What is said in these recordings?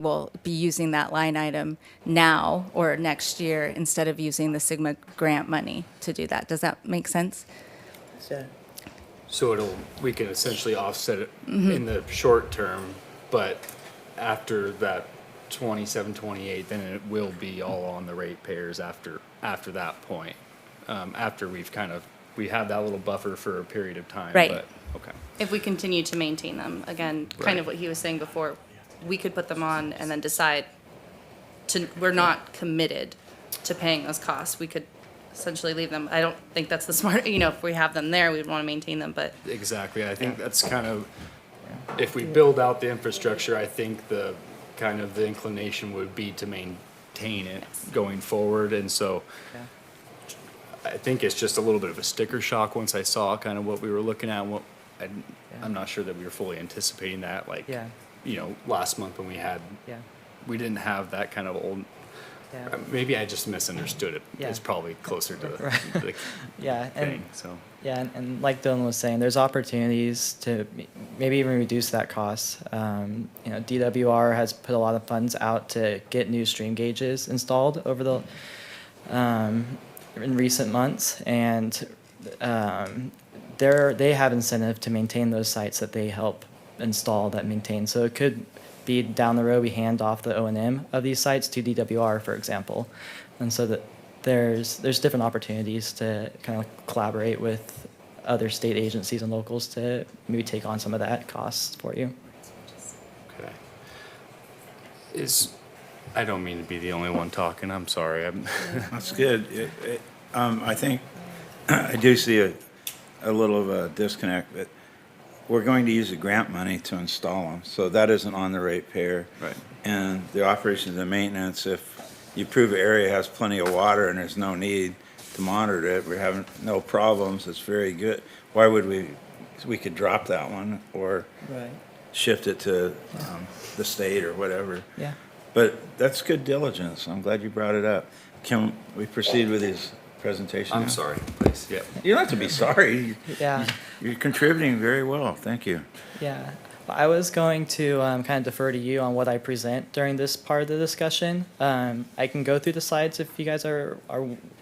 will be using that line item now or next year instead of using the Sigma grant money to do that. Does that make sense? So we can essentially offset it in the short term, but after that 27, 28, then it will be all on the ratepayers after that point. After we have that little buffer for a period of time. Right. But, okay. If we continue to maintain them, again, kind Right. of what he was saying before, we could put them on and then decide we're not committed to paying those costs. We could essentially leave them. I don't think that's the smart, if we have them there, we'd want to maintain them, but Exactly. I think that's kind of, if we build out the infrastructure, I think the inclination would be to maintain it going forward. And so I think it's just a little bit of a sticker shock once I saw kind of what we were looking at. I'm not sure that we were fully anticipating that, last month when we didn't have that kind of old, maybe I just misunderstood it. Yeah. It's probably closer to the thing, so. Yeah, and like Dylan was saying, there's opportunities to maybe even reduce that cost. DWR has put a lot of funds out to get new stream gauges installed over the in recent months, and they have incentive to maintain those sites that they help install, that maintain. So it could be down the road we hand off the O&M of these sites to DWR, for example, and so that there's different opportunities to kind of collaborate with other state agencies and locals to maybe take on some of that costs for you. Okay. I don't mean to be the only one talking, I'm sorry. That's good. I think I do see a little of a disconnect, but we're going to use the grant money to install them, so that isn't on the ratepayer. Right. And the operations and maintenance, if you prove an area has plenty of water and there's no need to monitor it, we're having no problems, it's very good. Why would we could drop that one or shift it to the state or whatever. Yeah. But that's good diligence. I'm glad you brought it up. Can we proceed with his presentation now? I'm sorry, please, yeah. You don't have to be sorry. Yeah. You're contributing very well. Thank you. Yeah. I was going to kind of defer to you on what I present during this part of the discussion. I can go through the slides if you guys are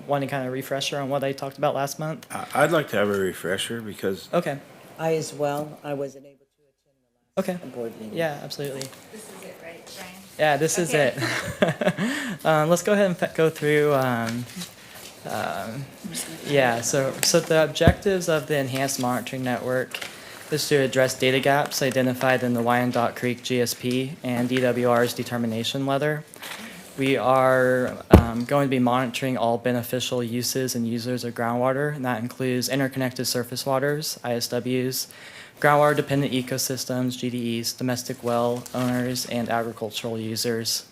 wanting kind of a refresher on what I talked about last month. I'd like to have a refresher because Okay. I as well. I wasn't able to attend the last board meeting. Yeah, absolutely. This is it, right, Brian? Yeah, this is it. Let's go ahead and go through. So the objectives of the Enhanced Monitoring Network is to address data gaps identified in the Wyandotte Creek GSP and DWR's determination letter. We are going to be monitoring all beneficial uses and users of groundwater, and that includes interconnected surface waters, ISWs, groundwater-dependent ecosystems, GDEs, domestic well owners, and agricultural users.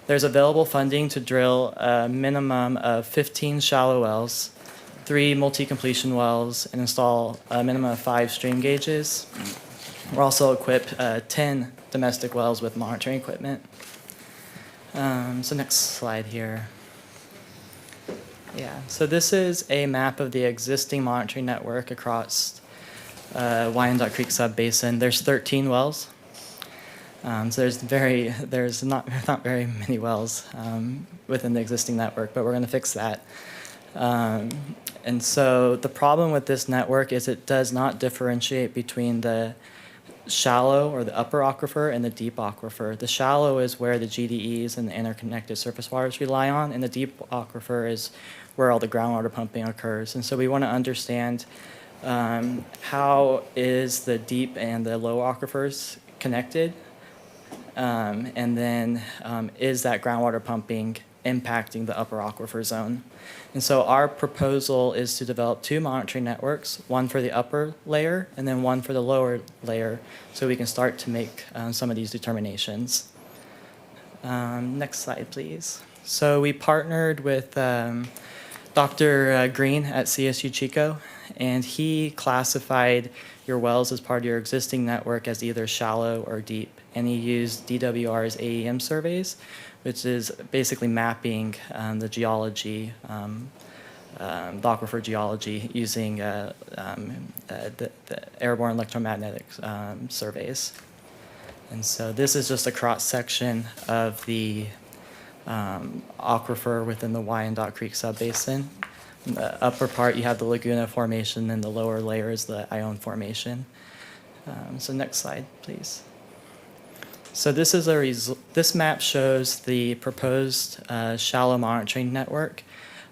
There's available funding to drill a minimum of 15 shallow wells, 3 multi-completion wells, and install a minimum of 5 stream gauges. We're also equipped 10 domestic wells with monitoring equipment. So next slide here. Yeah, so this is a map of the existing monitoring network across Wyandotte Creek Subbasin. There's 13 wells. So there's not very many wells within the existing network, but we're going to fix that. And so the problem with this network is it does not differentiate between the shallow or the upper aquifer and the deep aquifer. The shallow is where the GDEs and the interconnected surface waters rely on, and the deep aquifer is where all the groundwater pumping occurs. And so we want to understand how is the deep and the low aquifers connected, and then is that groundwater pumping impacting the upper aquifer zone. And so our proposal is to develop 2 monitoring networks, one for the upper layer and then one for the lower layer, so we can start to make some of these determinations. Next slide, please. So we partnered with Dr. Green at CSU Chico, and he classified your wells as part of your existing network as either shallow or deep, and he used DWR's AEM surveys, which is basically mapping the geology, the aquifer geology using the airborne electromagnetic surveys. And so this is just a cross section of the aquifer within the Wyandotte Creek subbasin. In the upper part, you have the Laguna Formation, and the lower layer is the Ione Formation. So next slide, please. So this is this map shows the proposed shallow monitoring network.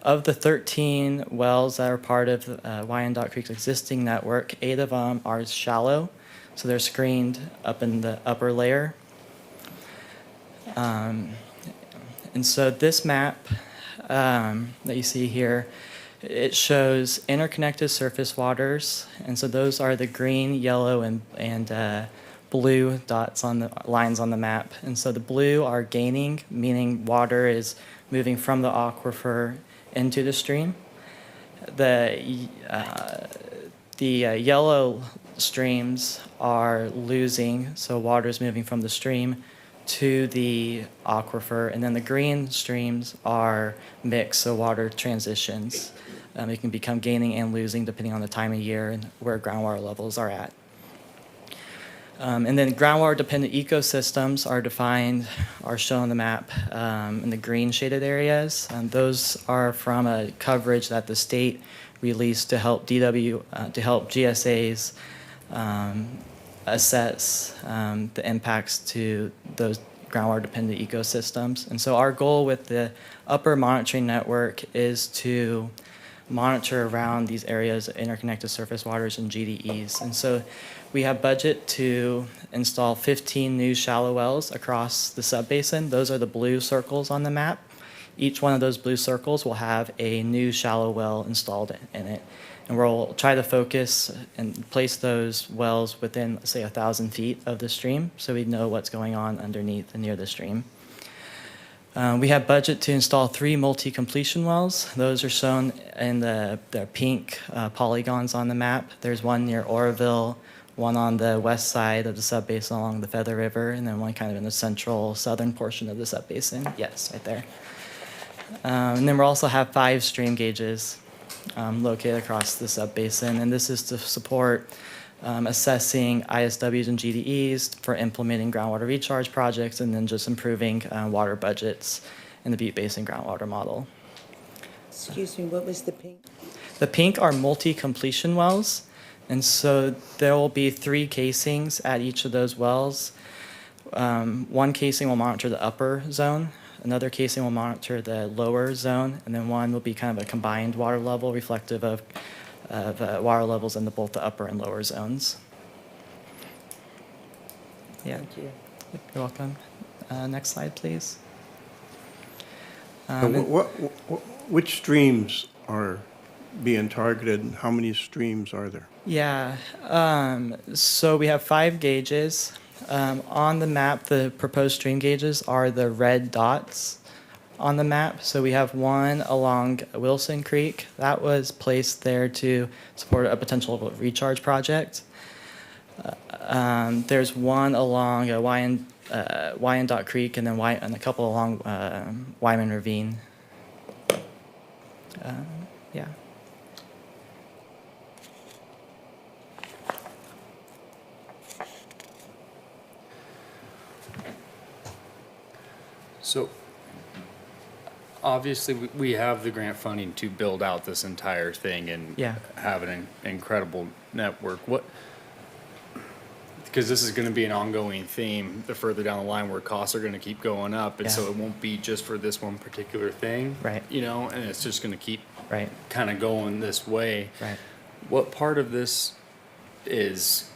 Of the 13 wells that are part of Wyandotte Creek's existing network, 8 of them are shallow, so they're screened up in the upper layer. And so this map that you see here, it shows interconnected surface waters, and so those are the green, yellow, and blue dots on the lines on the map. And so the blue are gaining, meaning water is moving from the aquifer into the stream. The yellow streams are losing, so water is moving from the stream to the aquifer, and then the green streams are mixed, so water transitions. It can become gaining and losing depending on the time of year and where groundwater levels are at. And then groundwater-dependent ecosystems are defined, are shown on the map in the green shaded areas. Those are from a coverage that the state released to help GSAs assess the impacts to those groundwater-dependent ecosystems. And so our goal with the upper monitoring network is to monitor around these areas of interconnected surface waters and GDEs. And so we have budget to install 15 new shallow wells across the subbasin. Those are the blue circles on the map. Each one of those blue circles will have a new shallow well installed in it. And we'll try to focus and place those wells within, say, 1,000 feet of the stream, so we know what's going on underneath and near the stream. We have budget to install 3 multi-completion wells. Those are shown in the pink polygons on the map. There's one near Oroville, one on the west side of the subbasin along the Feather River, and then one kind of in the central southern portion of the subbasin. Yes, right there. And then we also have 5 stream gauges located across the subbasin, and this is to support assessing ISWs and GDEs for implementing groundwater recharge projects, and then just improving water budgets in the Butte Basin groundwater model. Excuse me, what was the pink? The pink are multi-completion wells, and so there will be 3 casings at each of those wells. One casing will monitor the upper zone, another casing will monitor the lower zone, and then one will be kind of a combined water level reflective of water levels in both the upper and lower zones. Yeah. Thank you. You're welcome. Next slide, please. Which streams are being targeted, and how many streams are there? Yeah, so we have 5 gauges. On the map, the proposed stream gauges are the red dots on the map. So we have one along Wilson Creek. That was placed there to support a potential recharge project. There's one along Wyandotte Creek, and then and a couple along Wyman Ravine. Yeah. So obviously we have the grant funding to build out this entire thing and Yeah. have an incredible network. Because this is going to be an ongoing theme the further down the line, where costs are going to keep going up, and Yeah. so it won't be just for this one particular thing, Right. You know, and it's just going to keep Right. kind of going this way. Right. What part of this is?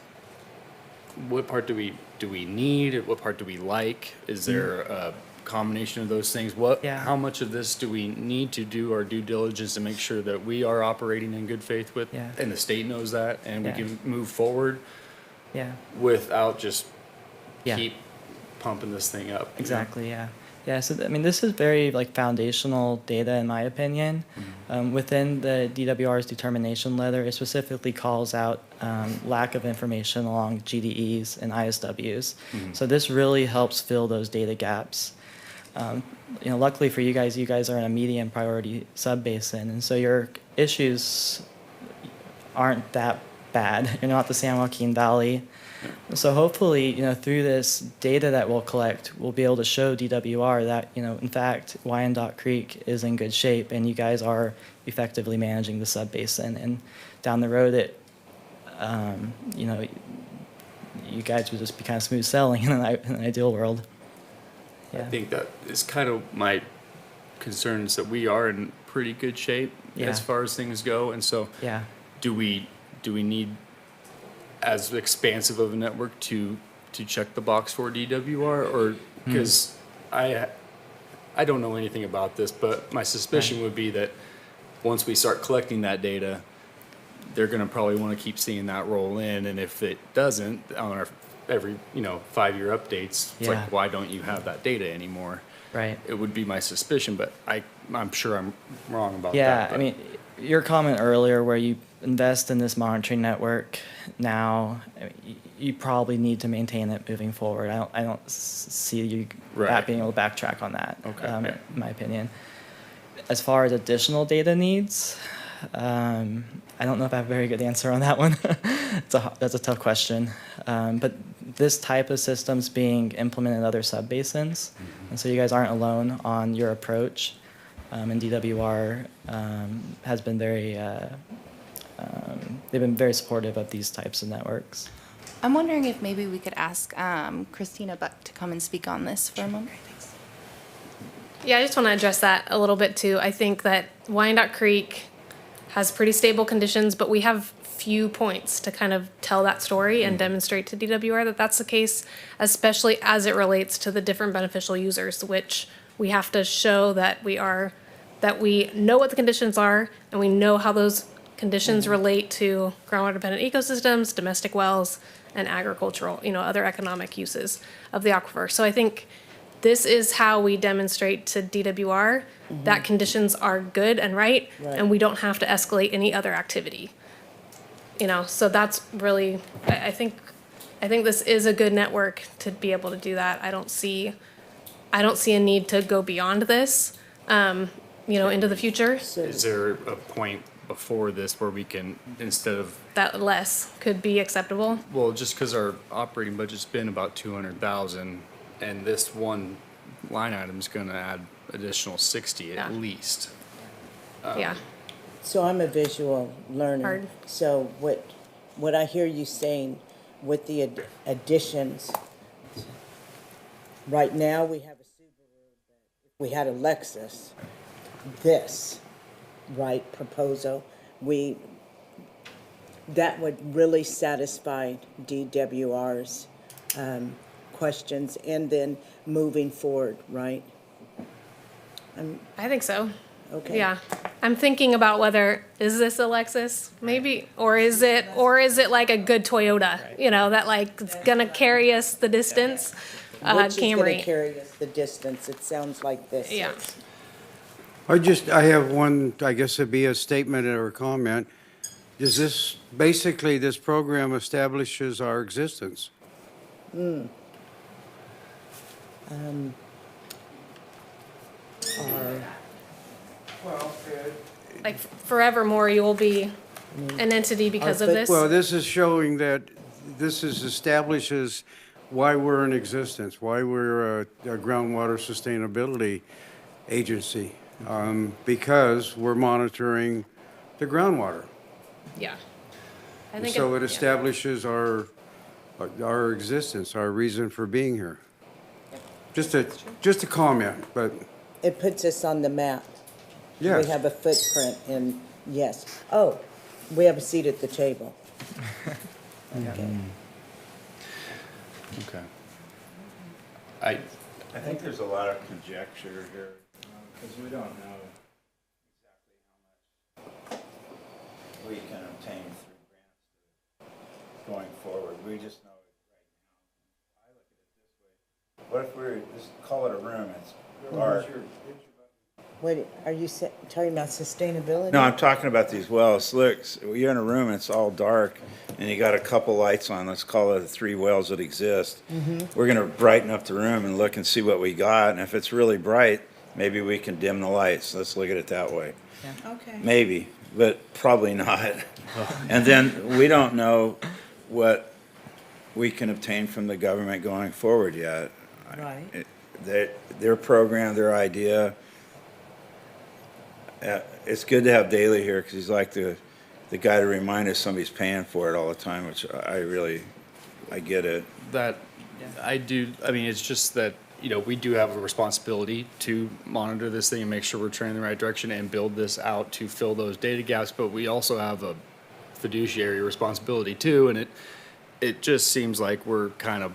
What part do we need? What part do we like? Is there a combination of those things? Yeah. How much of this do we need to do our due diligence to make sure that we are operating in good faith with, Yeah. and the state knows that, and Yeah. we can move forward Yeah. without just Yeah. keep pumping this thing up? you know? Exactly. Yeah. Yeah. So I mean, this is very foundational data, in my opinion. Within the DWR's determination letter, it specifically calls out lack of information along GDEs and ISWs. So this really helps fill those data gaps. Luckily for you guys are in a medium priority subbasin, and so your issues aren't that bad. You're not the San Joaquin Valley. So hopefully, through this data that we'll collect, we'll be able to show DWR that, in fact, Wyandotte Creek is in good shape and you guys are effectively managing the sub-basin. And down the road, you guys would just be kind of smooth sailing in an ideal world. I think that is kind of my concern, is that we are in pretty good shape as far as things go. And so Yeah. do we need as expansive of a network to check the box for DWR, or because I don't know anything about this, but my suspicion would be that once we start collecting that data, they're going to probably want to keep seeing that roll in, and if it doesn't on our every 5-year updates, it's Yeah. like, why don't you have that data anymore? Right. It would be my suspicion, but I'm sure I'm wrong about Yeah, that. I but- mean, your comment earlier where you invest in this monitoring network now, you probably need to maintain it moving forward. I don't see you Right. being able to backtrack on that, Okay, yeah. in my opinion. As far as additional data needs, I don't know if I have a very good answer on that one. That's a tough question. But this type of system's being implemented in other sub-basins, and so you guys aren't alone on your approach. And DWR has been they've been very supportive of these types of networks. I'm wondering if maybe we could ask Christina Buck to come and speak on this for a moment. Yeah, I just want to address that a little bit too. I think that Wyandotte Creek has pretty stable conditions, but we have few points to kind of tell that story and demonstrate to DWR that that's the case, especially as it relates to the different beneficial users, which we have to show that we know what the conditions are and we know how those conditions relate to groundwater dependent ecosystems, domestic wells, and agricultural, other economic uses of the aquifer. So I think this is how we demonstrate to DWR that conditions are good and right, and we don't have to escalate any other activity. So that's really, I think this is a good network to be able to do that. I don't see a need to go beyond this, into the future. Is there a point before this where we can, instead of, That less could be acceptable. well, just because our operating budget's been about 200,000, and this one line item is going to add additional 60 at Yeah. least. Yeah. So I'm a visual learner. Hard. So what I hear you saying with the additions, right now we have a Subaru, but if we had a Lexus, this, right, proposal, that would really satisfy DWR's questions, and then moving forward, right? I think so. Okay. Yeah. I'm thinking about whether, is this a Lexus? Maybe, or is it like a good Toyota, that like is gonna carry us the distance? Which is gonna Camry. carry us the distance? It sounds like this Yeah. is. I have one, I guess it'd be a statement or a comment. Is this, basically, this program establishes our existence? Like forevermore, you will be an entity because of this. Well, this is showing that, this establishes why we're in existence, why we're a groundwater sustainability agency, because we're monitoring the groundwater. Yeah. I think So it yeah. establishes our existence, our reason for being here. Just a comment, but It puts us on the map. yes. We have a footprint, and yes. Oh, we have a seat at the table. Okay. Okay. I think there's a lot of conjecture here, because we don't know exactly how much we can obtain through grants going forward. We just know it right now. I look at it this way. What if we just call it a room, it's dark. What, are you talking about sustainability? No, I'm talking about these wells. Look, you're in a room, it's all dark, and you got a couple lights on. Let's call it the 3 wells that exist. We're going to brighten up the room and look and see what we got. And if it's really bright, maybe we can dim the lights. Let's look at it that way. Okay. Maybe. but probably not. And then we don't know what we can obtain from the government going forward yet. Right. Their program, their idea, it's good to have Daley here because he's like the guy to remind us somebody's paying for it all the time, which I get it. That, I do, I mean, it's just that, you know, we do have a responsibility to monitor this thing and make sure we're trending in the right direction and build this out to fill those data gaps, but we also have a fiduciary responsibility too, and it just seems like we're kind of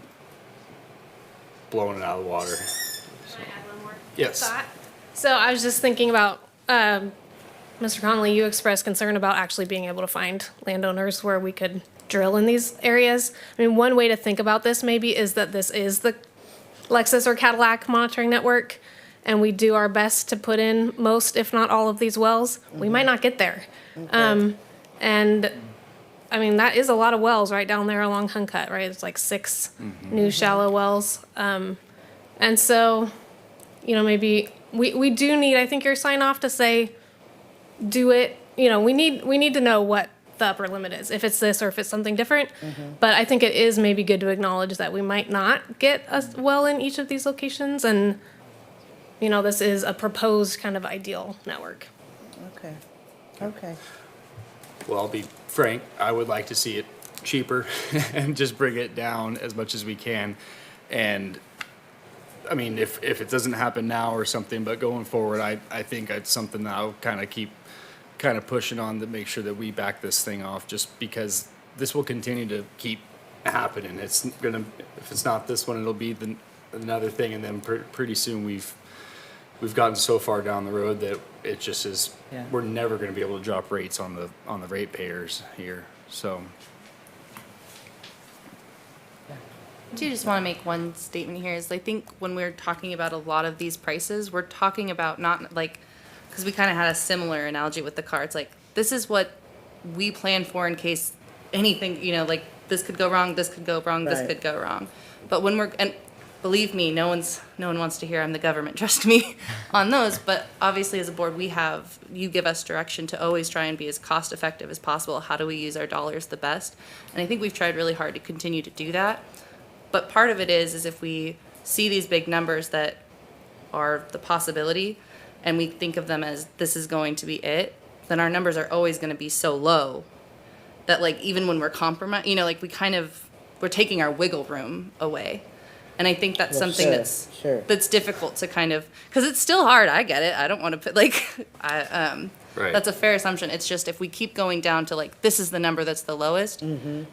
blowing it out of the water. Can I add one more Yes. thought? So I was just thinking about, Mr. Connolly, you expressed concern about actually being able to find landowners where we could drill in these areas. I mean, one way to think about this maybe is that this is the Lexus or Cadillac monitoring network, and we do our best to put in most, if not all of these wells. We might not get there. And I mean, that is a lot of wells right down there along Huncut, right? It's like 6 new shallow wells. And so, you know, maybe we do need, I think, your sign off to say, do it, you know, we need to know what the upper limit is, if it's this or if it's something different. But I think it is maybe good to acknowledge that we might not get a well in each of these locations, and, you know, this is a proposed kind of ideal network. Okay, okay. Well, I'll be frank, I would like to see it cheaper and just bring it down as much as we can. And, I mean, if it doesn't happen now or something, but going forward, I think it's something that I'll kind of keep kind of pushing on to make sure that we back this thing off, just because this will continue to keep happening. It's gonna, if it's not this one, it'll be another thing, and then pretty soon we've gotten so far down the road that it just is, Yeah. we're never gonna be able to drop rates on the ratepayers here, so. I do just want to make one statement here is I think when we're talking about a lot of these prices, we're talking about not like, because we kind of had a similar analogy with the car. It's like, this is what we plan for in case anything, you know, like this could go wrong, this could go wrong, this Right. could go wrong. But when and believe me, no one wants to hear I'm the government, trust me on those. But obviously as a board, you give us direction to always try and be as cost effective as possible. How do we use our dollars the best? And I think we've tried really hard to continue to do that. But part of it is if we see these big numbers that are the possibility, and we think of them as this is going to be it, then our numbers are always going to be so low that, like, even when we're compromised, you know, like we're taking our wiggle room away. And I think that's Well, something sure. that's difficult to kind of, because it's still hard. I get it. I don't want to put Right. that's a fair assumption. It's just if we keep going down to like, this is the number that's the lowest,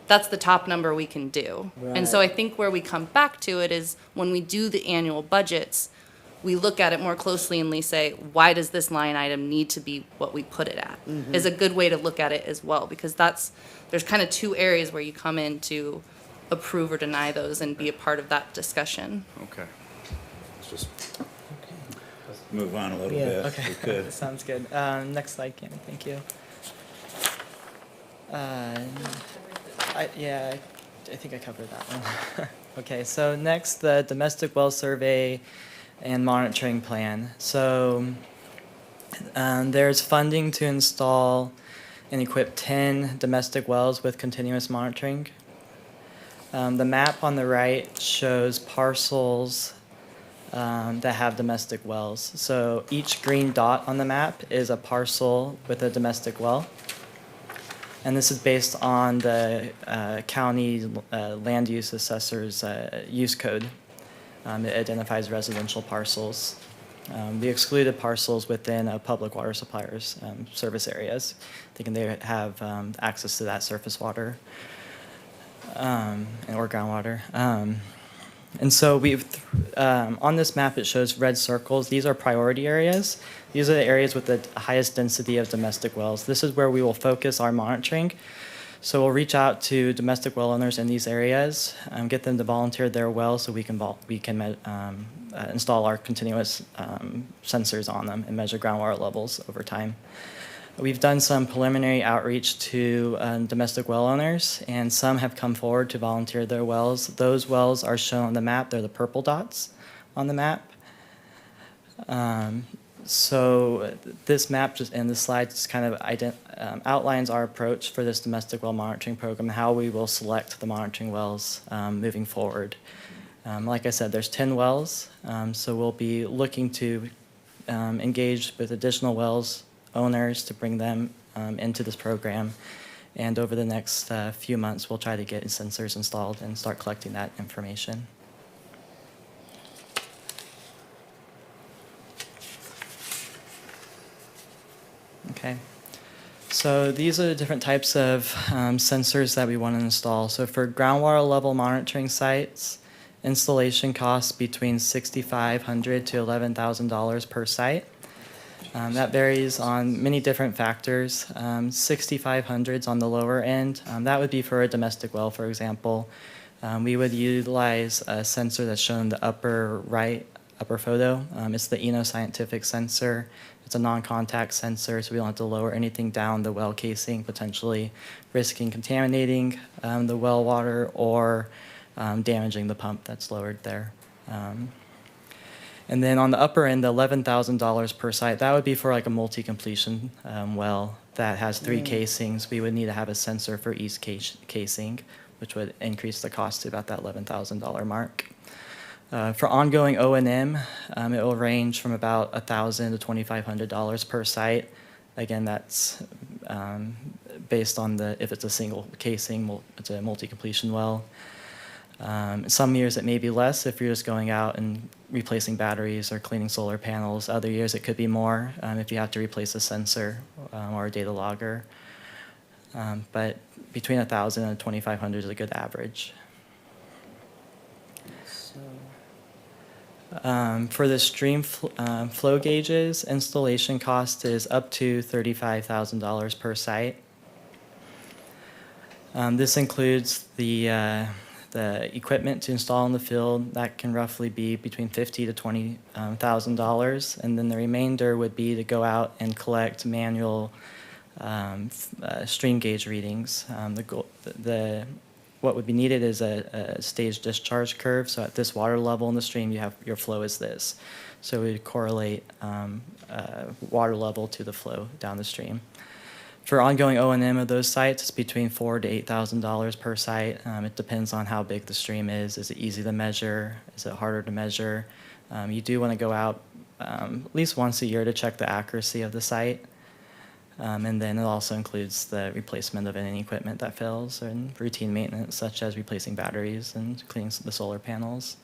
that's the top number we can do. And so I think where we come back to it is when we do the annual budgets, we look at it more closely and we say, why does this line item need to be what we put it at? Is a good way to look at it as well, because there's kind of two areas where you come in to approve or deny those and be a part of that discussion. Okay. It's just, Move on a little Yeah. bit, Okay, if we could. sounds good. Next slide, Cami, thank you. I think I covered that one. Okay, so next, the domestic well survey and monitoring plan. So there's funding to install and equip 10 domestic wells with continuous monitoring. The map on the right shows parcels that have domestic wells. So each green dot on the map is a parcel with a domestic well. And this is based on the county land use assessor's use code. It identifies residential parcels. The excluded parcels within a public water supplier's service areas, thinking they have access to that surface water or groundwater. And so we've, on this map, it shows red circles. These are priority areas. These are the areas with the highest density of domestic wells. This is where we will focus our monitoring. So we'll reach out to domestic well owners in these areas, get them to volunteer their wells so we can install our continuous sensors on them and measure groundwater levels over time. We've done some preliminary outreach to domestic well owners, and some have come forward to volunteer their wells. Those wells are shown on the map. They're the purple dots on the map. So this map just and this slide just kind of outlines our approach for this domestic well monitoring program, how we will select the monitoring wells moving forward. Like I said, there's 10 wells, so we'll be looking to engage with additional wells owners to bring them into this program. And over the next few months, we'll try to get sensors installed and start collecting that information. Okay, so these are the different types of sensors that we want to install. So for groundwater level monitoring sites, installation costs between $6,500 to $11,000 per site. That varies on many different factors. 6,500 is on the lower end. That would be for a domestic well, for example. We would utilize a sensor that's shown in the upper right, upper photo. It's the Eno Scientific sensor. It's a non-contact sensor, so we don't have to lower anything down the well casing, potentially risking contaminating the well water or damaging the pump that's lowered there. And then on the upper end, the $11,000 per site, that would be for like a multi-completion well that has 3 casings. We would need to have a sensor for each casing, which would increase the cost to about that $11,000 mark. For ongoing O&M, it will range from about $1,000 to $2,500 per site. Again, that's based on if it's a single casing, it's a multi-completion well. Some years it may be less if you're just going out and replacing batteries or cleaning solar panels. Other years it could be more if you have to replace a sensor or a data logger. But between $1,000 and $2,500 is a good average. For the stream flow gauges, installation cost is up to $35,000 per site. This includes the equipment to install in the field. That can roughly be between $50,000 to $20,000, and then the remainder would be to go out and collect manual stream gauge readings. What would be needed is a stage discharge curve. So at this water level in the stream, your flow is this. So we would correlate water level to the flow down the stream. For ongoing O&M of those sites, it's between $4,000 to $8,000 per site. It depends on how big the stream is. Is it easy to measure? Is it harder to measure? You do want to go out at least once a year to check the accuracy of the site. And then it also includes the replacement of any equipment that fails and routine maintenance, such as replacing batteries and cleaning the solar panels.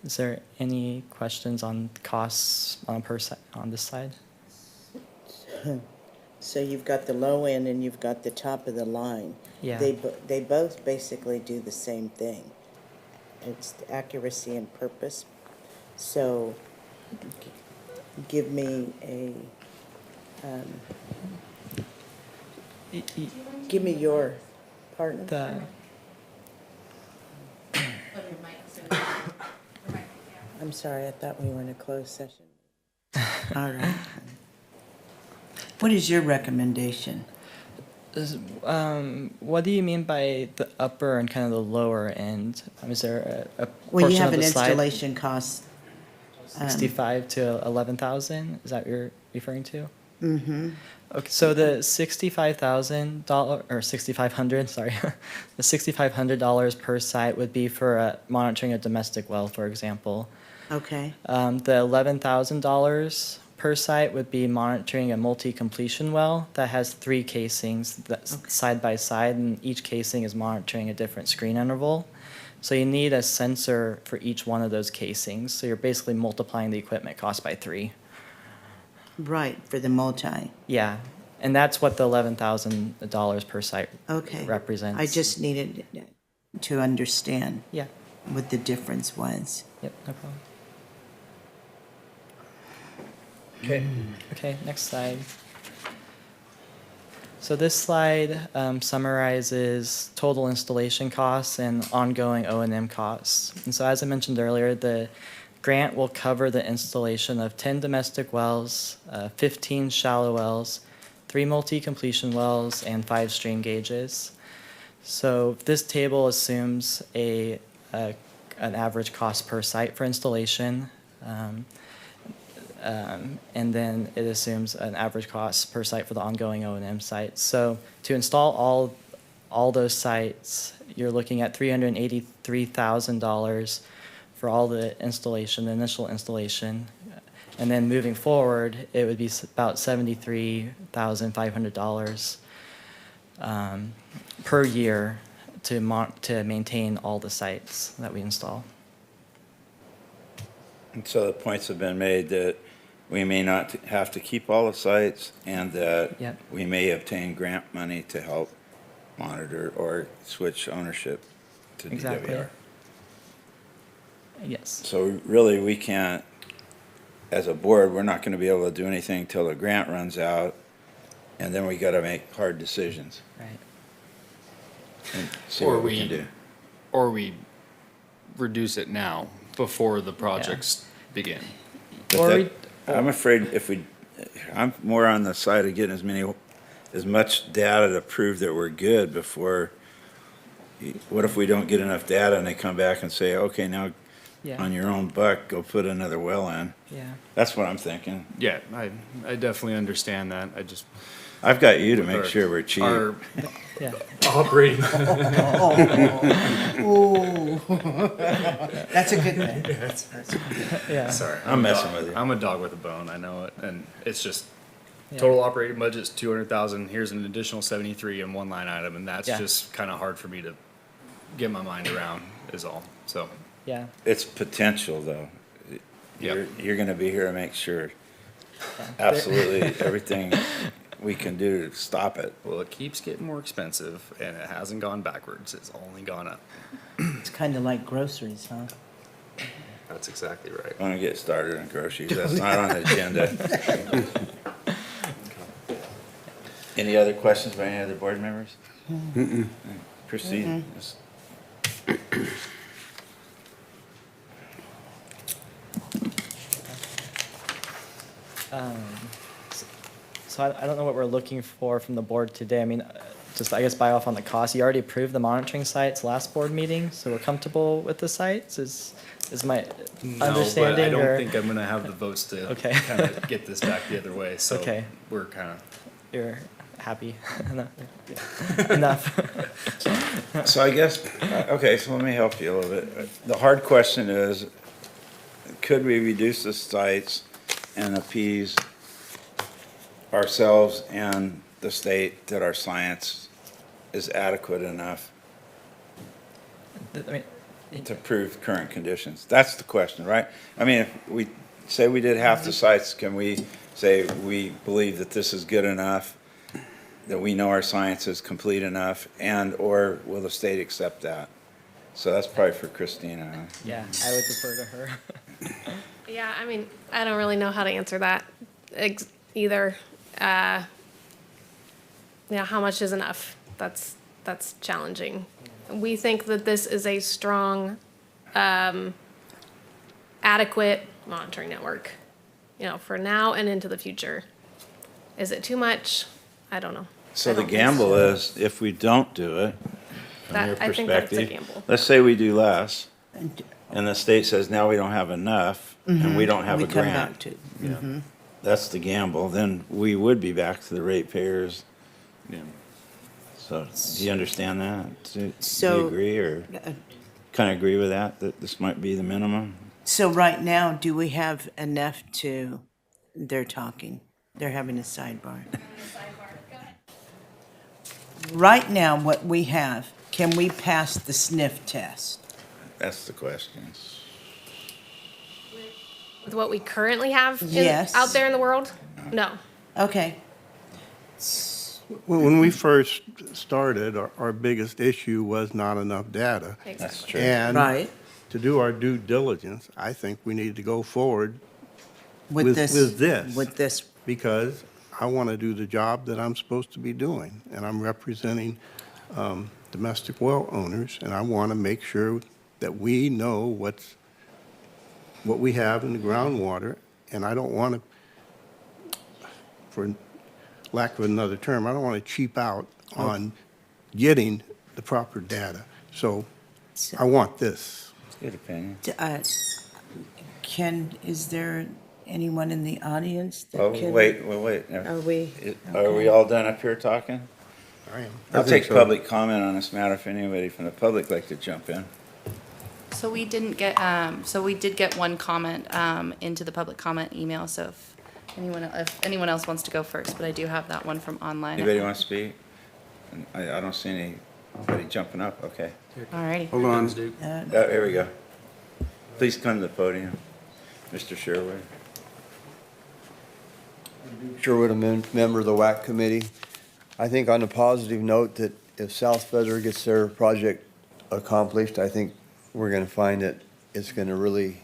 Is there any questions on costs on this side? So you've got the low end and you've got the top of the line. Yeah. They both basically do the same thing. It's accuracy and purpose. So give me a give me your partner. I'm sorry, I thought we were in a closed session. All right. What is your recommendation? What do you mean by the upper and kind of the lower end? Is there a Well, you portion have of an the slide? installation cost. 65 to 11,000. Is that what you're referring to? Mm-hmm. Okay, so the $65,000 or $6,500, sorry, the $6,500 per site would be for monitoring a domestic well, for example. Okay. The $11,000 per site would be monitoring a multi-completion well that has 3 casings that's side by side, and each casing is monitoring a different screen interval. So you need a sensor for each one of those casings. So you're basically multiplying the equipment cost by 3. Right, for the multi. Yeah, and that's what the $11,000 per site represents. I just needed to understand Yeah. what the difference was. Yep, no problem. Okay. Okay, next slide. So this slide summarizes total installation costs and ongoing O&M costs. And so as I mentioned earlier, the grant will cover the installation of 10 domestic wells, 15 shallow wells, 3 multi-completion wells, and 5 stream gauges. So this table assumes an average cost per site for installation. And then it assumes an average cost per site for the ongoing O&M sites. So to install all those sites, you're looking at $383,000 for all the installation, the initial installation. And then moving forward, it would be about $73,500 per year to maintain all the sites that we install. And so the points have been made that we may not have to keep all the sites and that Yep. we may obtain grant money to help monitor or switch ownership to Exactly. DWR. Yes. So really, we can't, as a board, we're not going to be able to do anything till the grant runs out, and then we got to make hard decisions Right. and see Or what we can do. Or we reduce it now before the projects begin. But Or that- I'm afraid I'm more on the side of getting as much data to prove that we're good before, what if we don't get enough data and they come back and say, okay, now Yeah. on your own buck, go put another well in? Yeah. That's what I'm thinking. Yeah, I definitely understand that. I just. I've got you to make our- sure we're cheap. Our Yeah. operating, Ooh. That's a good thing. Yeah. sorry. I'm messing with you. I'm a dog with a bone, I know it, and it's just, Yeah. total operating budget's 200,000, here's an additional 73 in one line item, and that's Yeah. just kinda hard for me to get my mind around, is all, so. Yeah. It's potential, though. Yep. You're gonna be here to make sure absolutely everything we can do to stop it. Well, it keeps getting more expensive, and it hasn't gone backwards, it's only gone up. It's kind of like groceries, huh? That's exactly right. Want to get started on groceries, that's not on the agenda. Any other questions by any other board members? Proceed. Yes. So I don't know what we're looking for from the board today. I mean, just I guess buy off on the cost. You already approved the monitoring sites last board meeting, so we're comfortable with the sites? Is my understanding I don't or think I'm gonna have the votes to Okay. kind of get this back the other way, so Okay. we're kind of. you're happy? Enough. So I guess, okay, so let me help you a little bit. The hard question is, could we reduce the sites and appease ourselves and the state that our science is adequate enough I mean, to prove current conditions? That's the question, right? I mean, if we say we did half the sites, can we say we believe that this is good enough, that we know our science is complete enough, and/or will the state accept that? So that's probably for Christina. Huh? yeah, I would defer to her. Yeah, I mean, I don't really know how to answer that either. How much is enough? That's challenging. We think that this is a strong, adequate monitoring network, for now and into the future. Is it too much? I don't know. So I the don't think gamble so. is, if we don't do it, from your I think that's a perspective, gamble. let's say we do less, and the state says, now we don't have enough, and we don't have We a come grant. back to, That's the gamble, then we would be back to the ratepayers. Yeah. So, do you understand that? Do you So- agree, or kind of agree with that this might be the minimum? so right now, do we have enough they're talking, they're having a sidebar. Right now, what we have, can we pass the sniff test? That's the question. With what we currently have Yes. out there in the world? No. Okay, When we first started, our biggest issue was not enough data. That's Exactly. true. And right, to do our due diligence, I think we need to go forward with this. with this. Because I want to do the job that I'm supposed to be doing, and I'm representing domestic well owners, and I want to make sure that we know what we have in the groundwater, and I don't want to, for lack of another term, I don't want to cheap out on getting the proper data. So I want this. Good opinion. Is there Anyone in the audience that Oh, can? wait. Are we? Are we okay. all done up here talking? I am. I'll take public comment on this matter if anybody from the public like to jump in. So we didn't get, so we did get one comment, into the public comment email, so if anyone else wants to go first, but I do have that one from online. Anybody want to speak? I don't see anybody jumping up, okay. Alrighty. Hold on. Here we go. Please come to the podium, Mr. Sherwood. Sherwood, a member of the WAC committee. I think on a positive note that if South Federal gets their project accomplished, I think we're gonna find that it's gonna really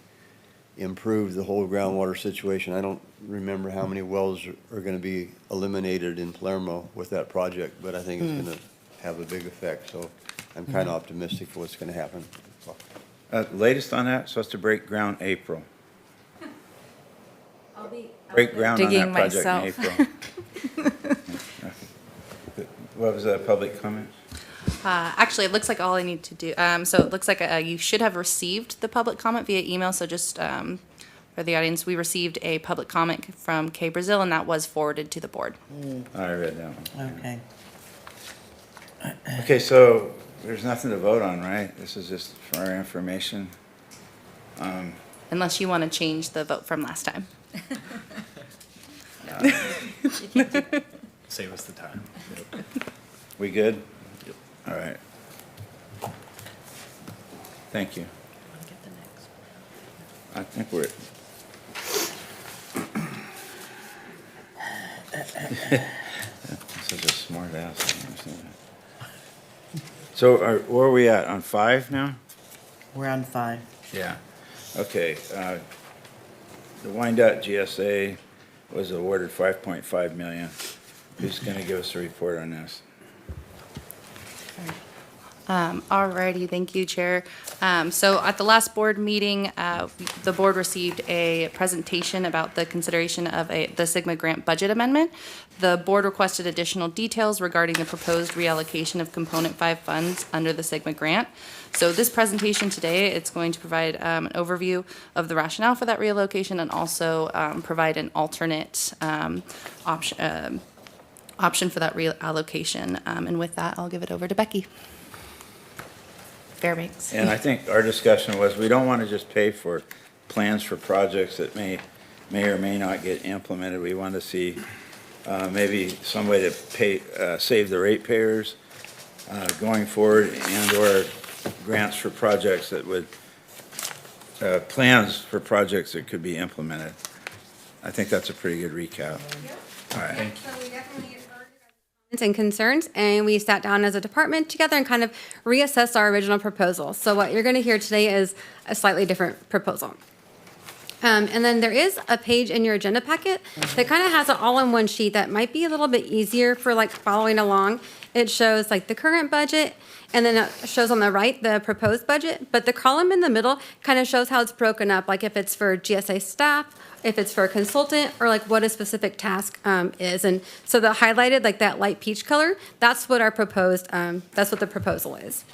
improve the whole groundwater situation. I don't remember how many wells are gonna be eliminated in Palermo with that project, but I think it's gonna have a big effect, so I'm kinda optimistic for what's gonna happen. Latest on that, supposed to break ground April. Break ground on that digging project in myself. April. What was that, public comment? Actually, it looks like all I need to do, so it looks like you should have received the public comment via email, so just for the audience, we received a public comment from K Brazil, and that was forwarded to the board. I read that one. Okay. Okay, so there's nothing to vote on, right? This is just for our information. Unless you want to change the vote from last time. Save us the time. We good? All right. Thank you. I think we're. Such a smart ass. So where are we at? On 5 now? We're on 5. Yeah. Okay. The Wyandotte GSA was awarded $5.5 million. Who's going to give us a report on this? Alrighty, thank you, Chair. So at the last board meeting, the board received a presentation about the consideration of the Sigma grant budget amendment. The board requested additional details regarding the proposed reallocation of Component 5 funds under the Sigma grant. So this presentation today, it's going to provide an overview of the rationale for that reallocation and also provide an alternate option for that reallocation. And with that, I'll give it over to Becky. Fairbanks. And I think our discussion was, we don't want to just pay for plans for projects that may or may not get implemented. We want to see maybe some way to save the ratepayers going forward, and/or grants for projects that would, plans for projects that could be implemented. I think that's a pretty good recap. All right. Thank you. So we definitely heard and concerns, and we sat down as a department together and kind of reassessed our original proposal. So what you're going to hear today is a slightly different proposal. And then there is a page in your agenda packet that kind of has an all-in-one sheet that might be a little bit easier for like following along. It shows like the current budget, and then it shows on the right the proposed budget, but the column in the middle kind of shows how it's broken up, like if it's for GSA staff, if it's for a consultant, or like what a specific task is. And so the highlighted, like that light peach color, that's what our proposed, that's what the proposal is.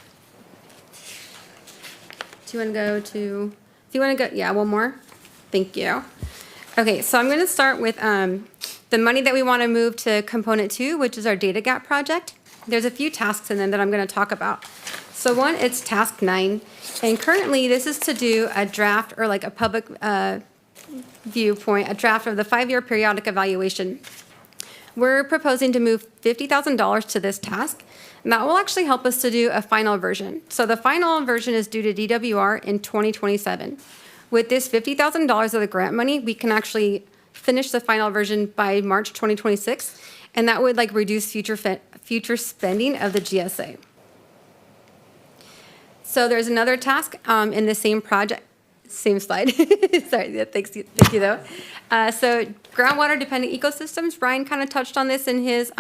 Do you want to go to, if you want to go, yeah, one more. Thank you. Okay, so I'm going to start with the money that we want to move to component 2, which is our data gap project. There's a few tasks in there that I'm going to talk about. So one, it's task 9, and currently this is to do a draft or like a public viewpoint, a draft of the 5-year periodic evaluation. We're proposing to move $50,000 to this task, and that will actually help us to do a final version. So the final version is due to DWR in 2027. With this $50,000 of the grant money, we can actually finish the final version by March 2026, and that would like reduce future spending of the GSA. So there's another task in the same project, same slide. Sorry, yeah, thank you though. So groundwater dependent ecosystems, Ryan kind of touched on this in his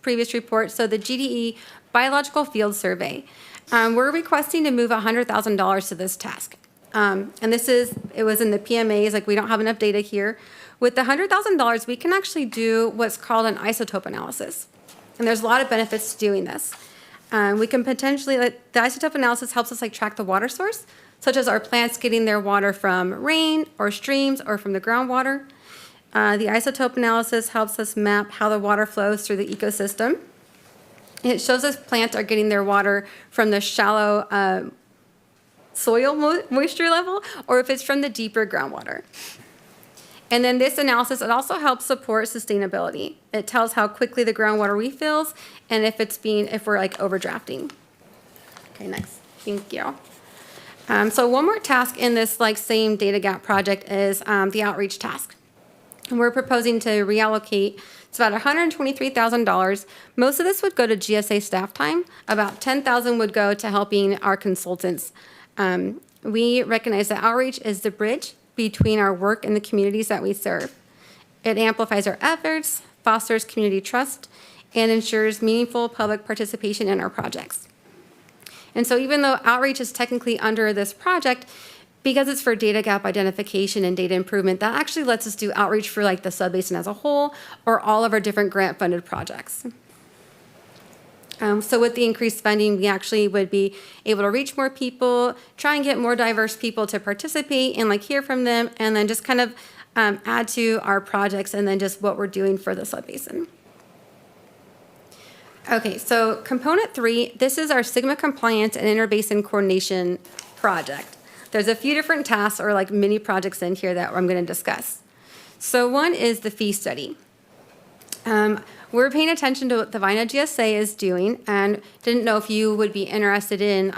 previous report. So the GDE biological field survey, we're requesting to move $100,000 to this task. And it was in the PMAs, like we don't have enough data here. With the $100,000, we can actually do what's called an isotope analysis. And there's a lot of benefits to doing this. We can potentially, the isotope analysis helps us like track the water source. such as our plants getting their water from rain or streams or from the groundwater. The isotope analysis helps us map how the water flows through the ecosystem. It shows us plants are getting their water from the shallow soil moisture level, or if it's from the deeper groundwater. And then this analysis, it also helps support sustainability. It tells how quickly the groundwater refills and if we're like overdrafting. Okay, next. Thank you. So one more task in this like same data gap project is the outreach task. And we're proposing to reallocate, it's about $123,000. Most of this would go to GSA staff time. About $10,000 would go to helping our consultants. We recognize that outreach is the bridge between our work and the communities that we serve. It amplifies our efforts, fosters community trust, and ensures meaningful public participation in our projects. And so even though outreach is technically under this project, because it's for data gap identification and data improvement, that actually lets us do outreach for like the subbasin as a whole or all of our different grant-funded projects. So with the increased funding, we actually would be able to reach more people, try and get more diverse people to participate and like hear from them, and then just kind of add to our projects and then just what we're doing for the subbasin. Okay, so component 3, this is our Sigma compliance and interbasin coordination project. There's a few different tasks or like mini projects in here that I'm going to discuss. So one is the fee study. We're paying attention to what the Wyandotte GSA is doing and didn't know if you would be interested in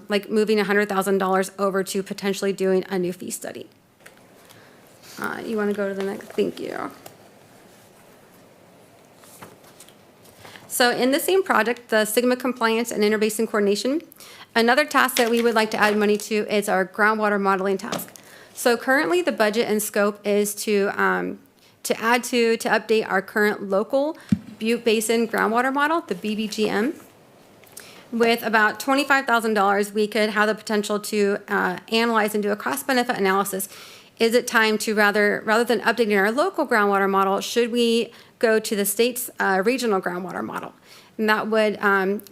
like moving $100,000 over to potentially doing a new fee study. You want to go to the next? Thank you. So in the same project, the Sigma compliance and interbasin coordination, another task that we would like to add money to is our groundwater modeling task. So currently the budget and scope is to update our current local Butte Basin groundwater model, the BBGM. With about $25,000, we could have the potential to analyze and do a cost-benefit analysis. Is it time to rather than updating our local groundwater model, should we go to the state's regional groundwater model? And that would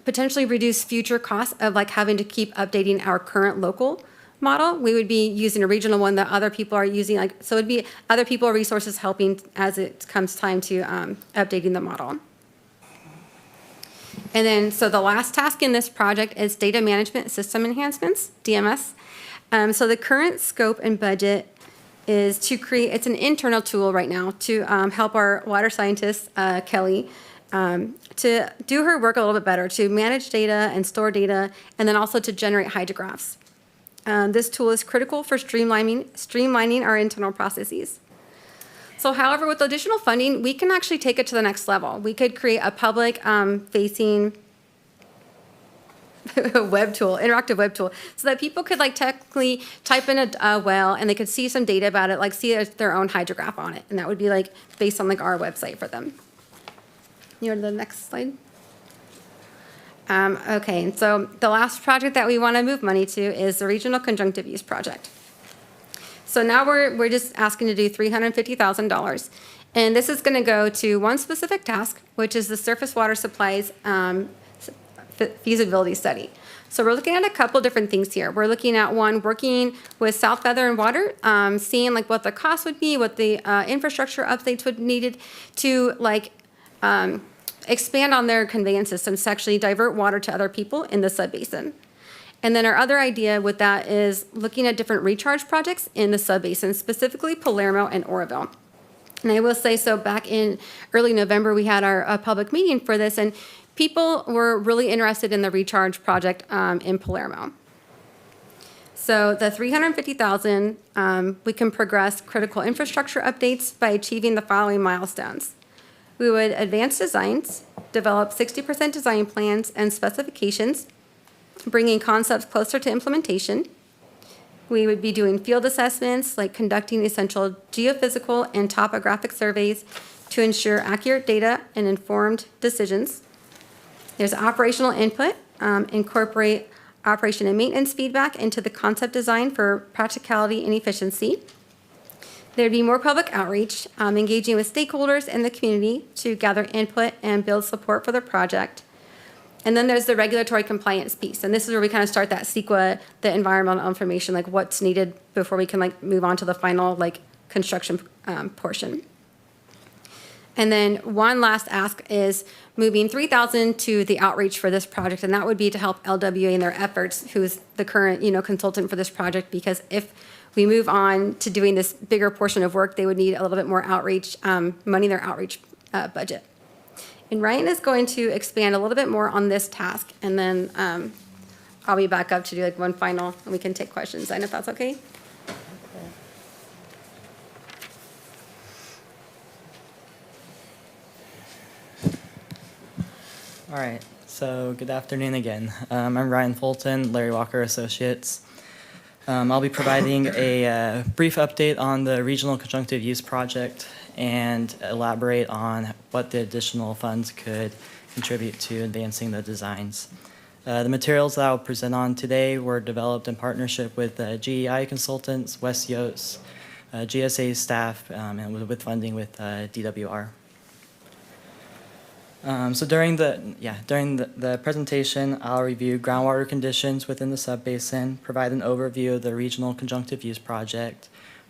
potentially reduce future costs of like having to keep updating our current local model. We would be using a regional one that other people are using, like, so it'd be other people or resources helping as it comes time to updating the model. And then, so the last task in this project is data management system enhancements, DMS. So the current scope and budget is to create, it's an internal tool right now to help our water scientist, Kelly, to do her work a little bit better, to manage data and store data, and then also to generate hydrographs. This tool is critical for streamlining our internal processes. So however, with additional funding, we can actually take it to the next level. We could create a public facing web tool, interactive web tool, so that people could like technically type in a well and they could see some data about it, like see their own hydrograph on it. And that would be like based on like our website for them. You go to the next slide. Okay, and so the last project that we want to move money to is the Regional Conjunctive Use Project. So now we're just asking to do $350,000. And this is going to go to one specific task, which is the surface water supplies feasibility study. So we're looking at a couple different things here. We're looking at one, working with South Feather and Water, seeing like what the cost would be, what the infrastructure updates would needed to like expand on their conveyance systems to actually divert water to other people in the subbasin. And then our other idea with that is looking at different recharge projects in the subbasin, specifically Palermo and Oroville. And I will say, so back in early November, we had our public meeting for this, and people were really interested in the recharge project in Palermo. So the $350,000, we can progress critical infrastructure updates by achieving the following milestones. We would advance designs, develop 60% design plans and specifications, bringing concepts closer to implementation. We would be doing field assessments, like conducting essential geophysical and topographic surveys to ensure accurate data and informed decisions. There's operational input, incorporate operation and maintenance feedback into the concept design for practicality and efficiency. There'd be more public outreach, engaging with stakeholders in the community to gather input and build support for the project. And then there's the regulatory compliance piece. And this is where we kind of start that CEQA, the environmental information, like what's needed before we can like move on to the final like construction portion. And then one last ask is moving 3,000 to the outreach for this project, and that would be to help LWA in their efforts, who is the current, consultant for this project, because if we move on to doing this bigger portion of work, they would need a little bit more outreach, money in their outreach budget. And Ryan is going to expand a little bit more on this task, and then I'll be back up to do like one final, and we can take questions, and if that's okay? All right, so good afternoon again. I'm Ryan Fulton, Larry Walker Associates. I'll be providing a brief update on the Regional Conjunctive Use Project and elaborate on what the additional funds could contribute to advancing the designs. The materials that I'll present on today were developed in partnership with GEI consultants, West Yotes, GSA staff, and with funding with DWR. So during the presentation, I'll review groundwater conditions within the subbasin, provide an overview of the Regional Conjunctive Use Project,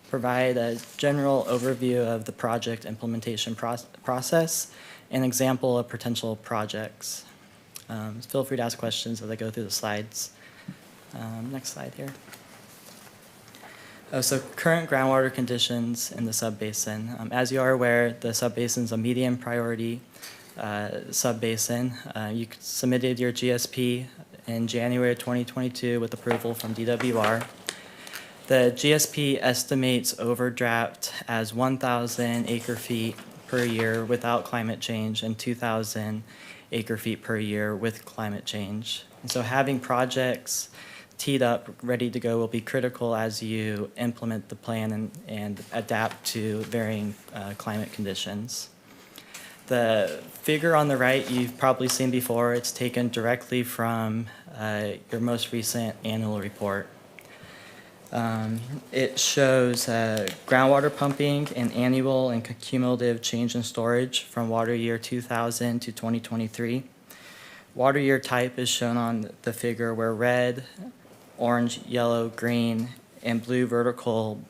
provide a general overview of the project implementation process, an example of potential projects. Feel free to ask questions as I go through the slides. Next slide here. So current groundwater conditions in the subbasin. As you are aware, the subbasin is a medium priority subbasin. You submitted your GSP in January of 2022 with approval from DWR. The GSP estimates overdraft as 1,000 acre-feet per year without climate change and 2,000 acre-feet per year with climate change. And so having projects teed up, ready to go will be critical as you implement the plan and adapt to varying climate conditions. The figure on the right you've probably seen before. It's taken directly from your most recent annual report. It shows groundwater pumping and annual and cumulative change in storage from water year 2000 to 2023. Water year type is shown on the figure where red, orange, yellow, green, and blue vertical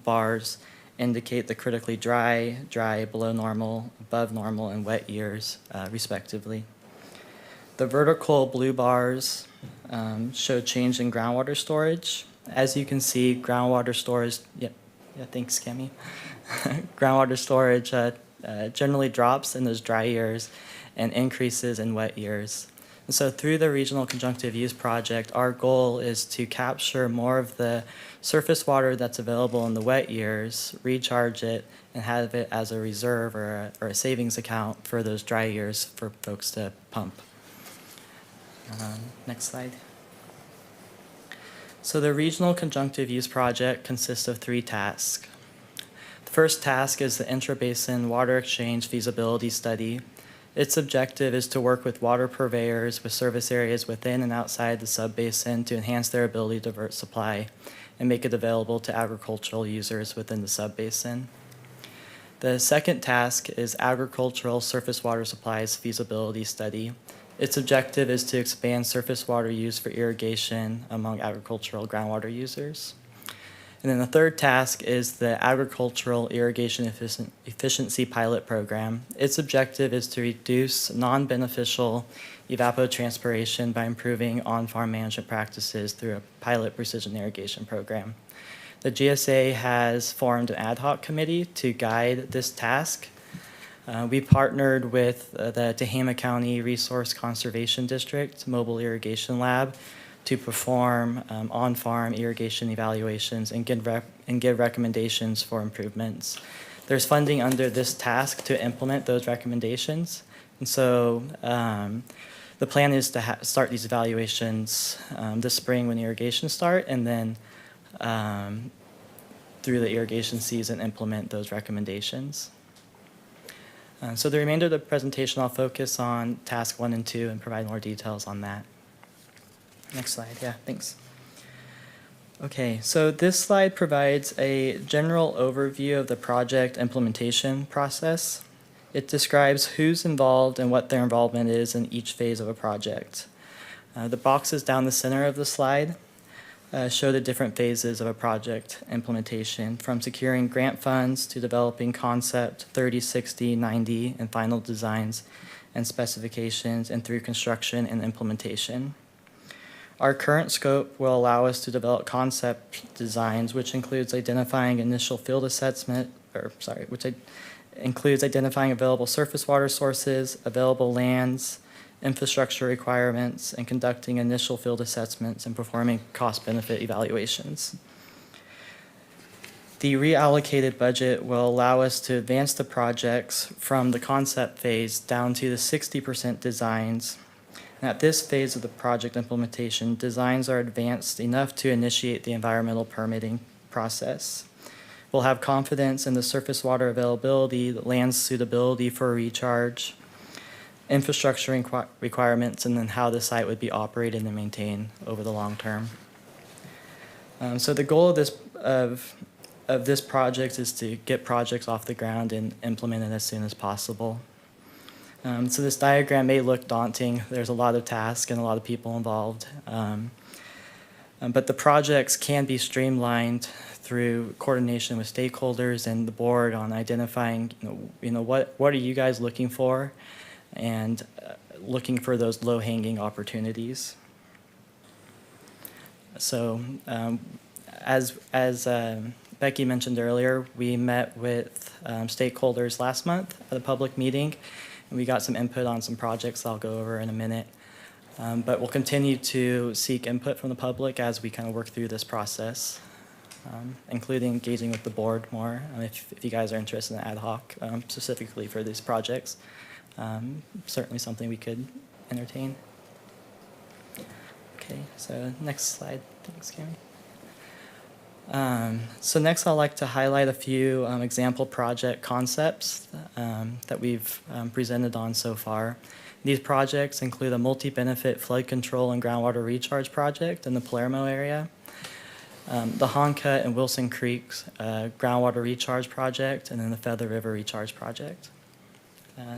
bars indicate the critically dry, below normal, above normal, and wet years, respectively. The vertical blue bars show change in groundwater storage. As you can see, groundwater storage, thanks, Cami. Groundwater storage generally drops in those dry years and increases in wet years. And so through the Regional Conjunctive Use Project, our goal is to capture more of the surface water that's available in the wet years, recharge it, and have it as a reserve or a savings account for those dry years for folks to pump. Next slide. So the Regional Conjunctive Use Project consists of 3 tasks. The first task is the Intrabasin Water Exchange Feasibility Study. Its objective is to work with water purveyors with service areas within and outside the subbasin to enhance their ability to divert supply and make it available to agricultural users within the subbasin. The second task is Agricultural Surface Water Supplies Feasibility Study. Its objective is to expand surface water use for irrigation among agricultural groundwater users. And then the third task is the Agricultural Irrigation Efficiency Pilot Program. Its objective is to reduce non-beneficial evapotranspiration by improving on-farm management practices through a pilot precision irrigation program. The GSA has formed an ad hoc committee to guide this task. We partnered with the Tehama County Resource Conservation District Mobile Irrigation Lab to perform on-farm irrigation evaluations and give recommendations for improvements. There's funding under this task to implement those recommendations. And so the plan is to start these evaluations this spring when irrigation start, and then through the irrigation season implement those recommendations. So the remainder of the presentation, I'll focus on task 1 and 2 and provide more details on that. Next slide, thanks. Okay, so this slide provides a general overview of the project implementation process. It describes who's involved and what their involvement is in each phase of a project. The boxes down the center of the slide show the different phases of a project implementation, from securing grant funds to developing concept, 30, 60, 90, and final designs and specifications, and through construction and implementation. Our current scope will allow us to develop concept designs, which includes identifying initial field assessment, includes identifying available surface water sources, available lands, infrastructure requirements, and conducting initial field assessments and performing cost-benefit evaluations. The reallocated budget will allow us to advance the projects from the concept phase down to the 60% designs. And at this phase of the project implementation, designs are advanced enough to initiate the environmental permitting process. We'll have confidence in the surface water availability, the land suitability for recharge, infrastructure requirements, and then how the site would be operated and maintained over the long term. So the goal of this project is to get projects off the ground and implement it as soon as possible. So this diagram may look daunting. There's a lot of tasks and a lot of people involved. But the projects can be streamlined through coordination with stakeholders and the board on identifying, what are you guys looking for, and looking for those low-hanging opportunities. So as Becky mentioned earlier, we met with stakeholders last month at a public meeting, and we got some input on some projects I'll go over in a minute. But we'll continue to seek input from the public as we kind of work through this process, including engaging with the board more, if you guys are interested in ad hoc, specifically for these projects. Certainly something we could entertain. Okay, so next slide. Thanks, Karen. So next I'd like to highlight a few example project concepts that we've presented on so far. These projects include a multi-benefit flood control and groundwater recharge project in the Palermo area, the Honka and Wilson Creeks groundwater recharge project, and then the Feather River recharge project.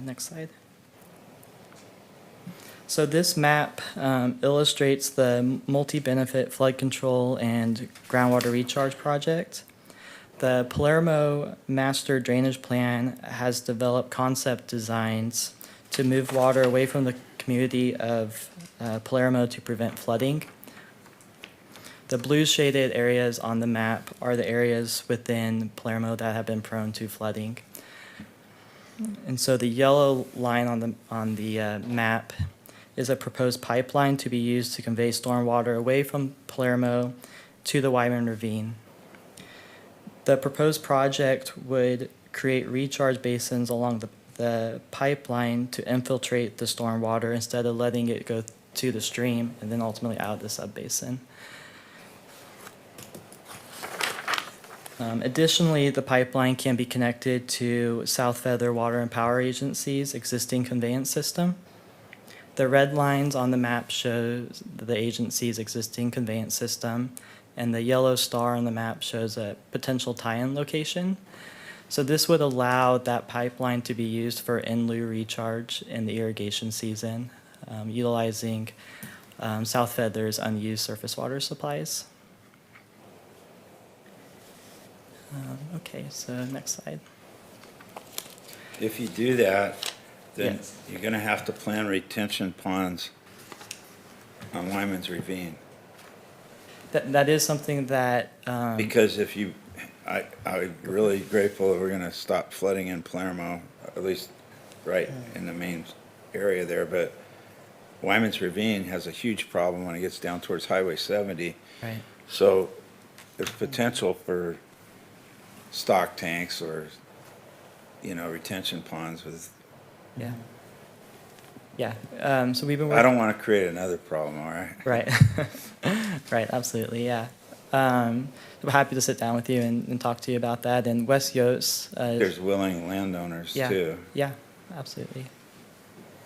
Next slide. So this map illustrates the multi-benefit flood control and groundwater recharge project. The Palermo Master Drainage Plan has developed concept designs to move water away from the community of Palermo to prevent flooding. The blue shaded areas on the map are the areas within Palermo that have been prone to flooding. And so the yellow line on the map is a proposed pipeline to be used to convey stormwater away from Palermo to the Wyman Ravine. The proposed project would create recharge basins along the pipeline to infiltrate the stormwater instead of letting it go to the stream and then ultimately out of the subbasin. Additionally, the pipeline can be connected to South Feather Water and Power Agency's existing conveyance system. The red lines on the map shows the agency's existing conveyance system, and the yellow star on the map shows a potential tie-in location. So this would allow that pipeline to be used for in-lieu recharge in the irrigation season, utilizing South Feather's unused surface water supplies. Okay, so next slide. If you do that, then Yes. you're gonna have to plan retention ponds on Wyman's Ravine. That is something that, Because if you, I'm really grateful that we're gonna stop flooding in Palermo, at least right in the main area there, but Wyman's Ravine has a huge problem when it gets down towards Highway 70. right, So there's potential for stock tanks or, retention ponds with, yeah. Yeah, so we've been I working. don't wanna create another problem, all right? Right, right, absolutely, yeah. We're happy to sit down with you and talk to you about that. And West Yost, There's willing landowners yeah, too, yeah, absolutely,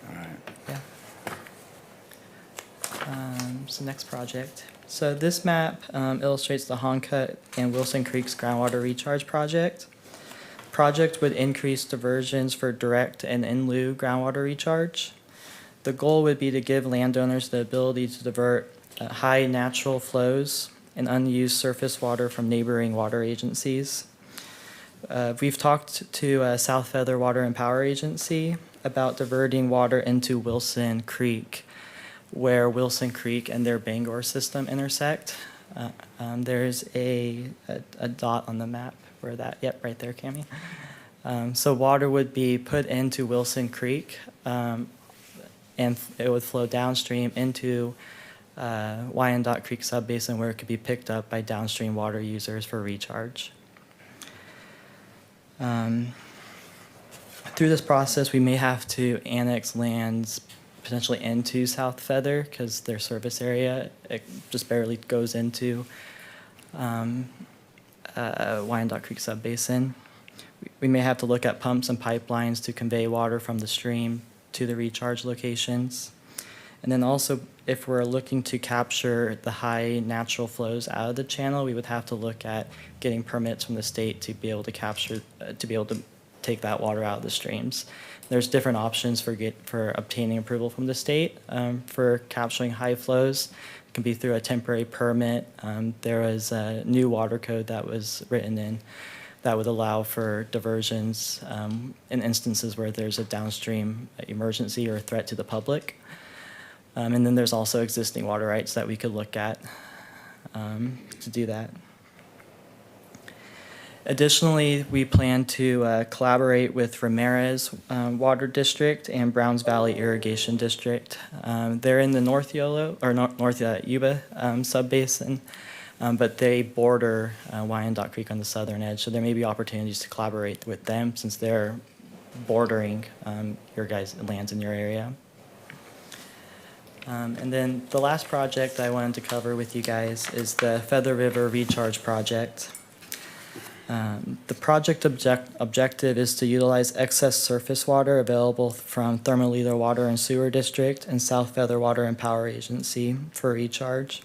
all right. yeah. So next project. So this map illustrates the Honka and Wilson Creek's groundwater recharge project. project would increase diversions for direct and in lieu groundwater recharge. The goal would be to give landowners the ability to divert high natural flows and unused surface water from neighboring water agencies. We've talked to South Feather Water and Power Agency about diverting water into Wilson Creek, where Wilson Creek and their Bangor system intersect. There's a dot on the map where that, yep, right there, Cammie. So water would be put into Wilson Creek, and it would flow downstream into Wyandotte Creek subbasin, where it could be picked up by downstream water users for recharge. Through this process, we may have to annex lands potentially into South Feather because their service area, it just barely goes into Wyandotte Creek subbasin. We may have to look at pumps and pipelines to convey water from the stream to the recharge locations. And then also, if we're looking to capture the high natural flows out of the channel, we would have to look at getting permits from the state to be able to capture, to be able to take that water out of the streams. There's different options for obtaining approval from the state for capturing high flows. It can be through a temporary permit. There was a new water code that was written in that would allow for diversions in instances where there's a downstream emergency or threat to the public. And then there's also existing water rights that we could look at to do that. Additionally, we plan to collaborate with Ramirez Water District and Browns Valley Irrigation District. They're in the North Yuba subbasin, but they border Wyandotte Creek on the southern edge, so there may be opportunities to collaborate with them since they're bordering your guys' lands in your area. And then the last project I wanted to cover with you guys is the Feather River Recharge Project. The project objective is to utilize excess surface water available from Thermalito Water and Sewer District and South Feather Water and Power Agency for recharge.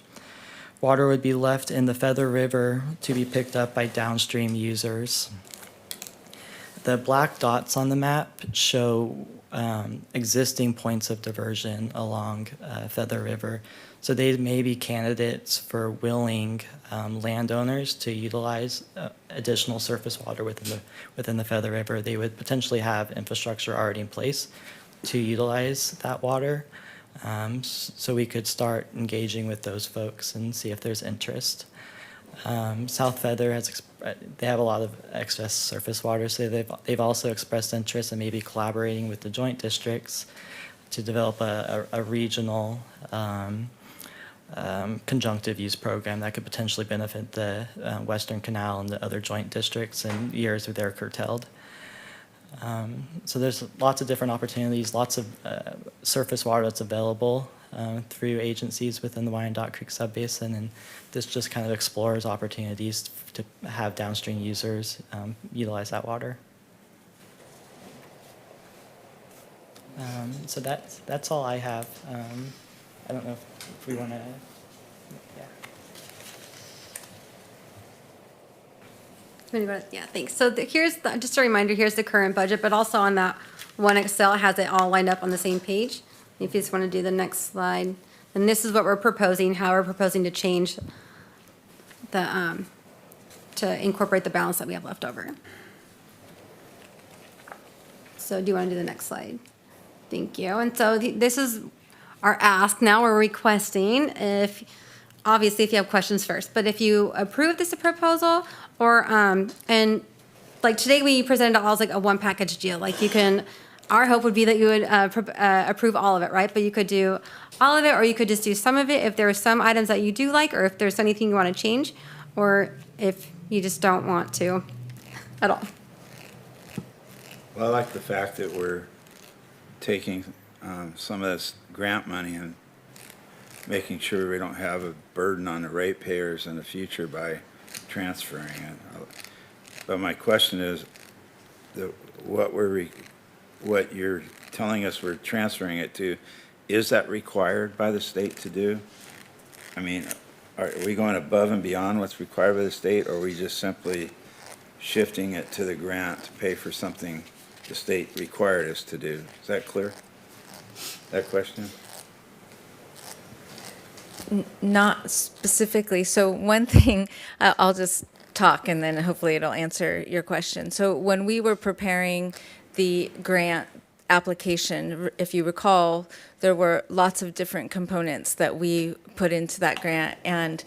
Water would be left in the Feather River to be picked up by downstream users. The black dots on the map show existing points of diversion along Feather River. So they may be candidates for willing landowners to utilize additional surface water within the Feather River. They would potentially have infrastructure already in place to utilize that water. So we could start engaging with those folks and see if there's interest. South Feather they have a lot of excess surface water, so they've also expressed interest in maybe collaborating with the joint districts to develop a regional conjunctive use program that could potentially benefit the Western Canal and the other joint districts in years where they're curtailed. So there's lots of different opportunities, lots of surface water that's available through agencies within the Wyandotte Creek subbasin, and this just kind of explores opportunities to have downstream users utilize that water. So that's all I have. I don't know if we want to, yeah. Yeah, thanks. So here's just a reminder, here's the current budget, but also on that one Excel, it has it all lined up on the same page. If you just want to do the next slide. And this is what we're proposing, how we're proposing to change the, to incorporate the balance that we have left over. So do you want to do the next slide? Thank you. And so this is our ask. Now we're requesting obviously if you have questions first, but if you approve this proposal or, and like today we presented it all as like a one package deal. Like you can, our hope would be that you would approve all of it, right? But you could do all of it, or you could just do some of it if there are some items that you do like, or if there's anything you want to change, or if you just don't want to at all. Well, I like the fact that we're taking some of this grant money and making sure we don't have a burden on the ratepayers in the future by transferring it. But my question is, what you're telling us we're transferring it to, is that required by the state to do? I mean, are we going above and beyond what's required by the state, or are we just simply shifting it to the grant to pay for something the state required us to do. Is that clear? That question? Not specifically. So one thing, I'll just talk and then hopefully it'll answer your question. So when we were preparing the grant application, if you recall, there were lots of different components that we put into that grant, and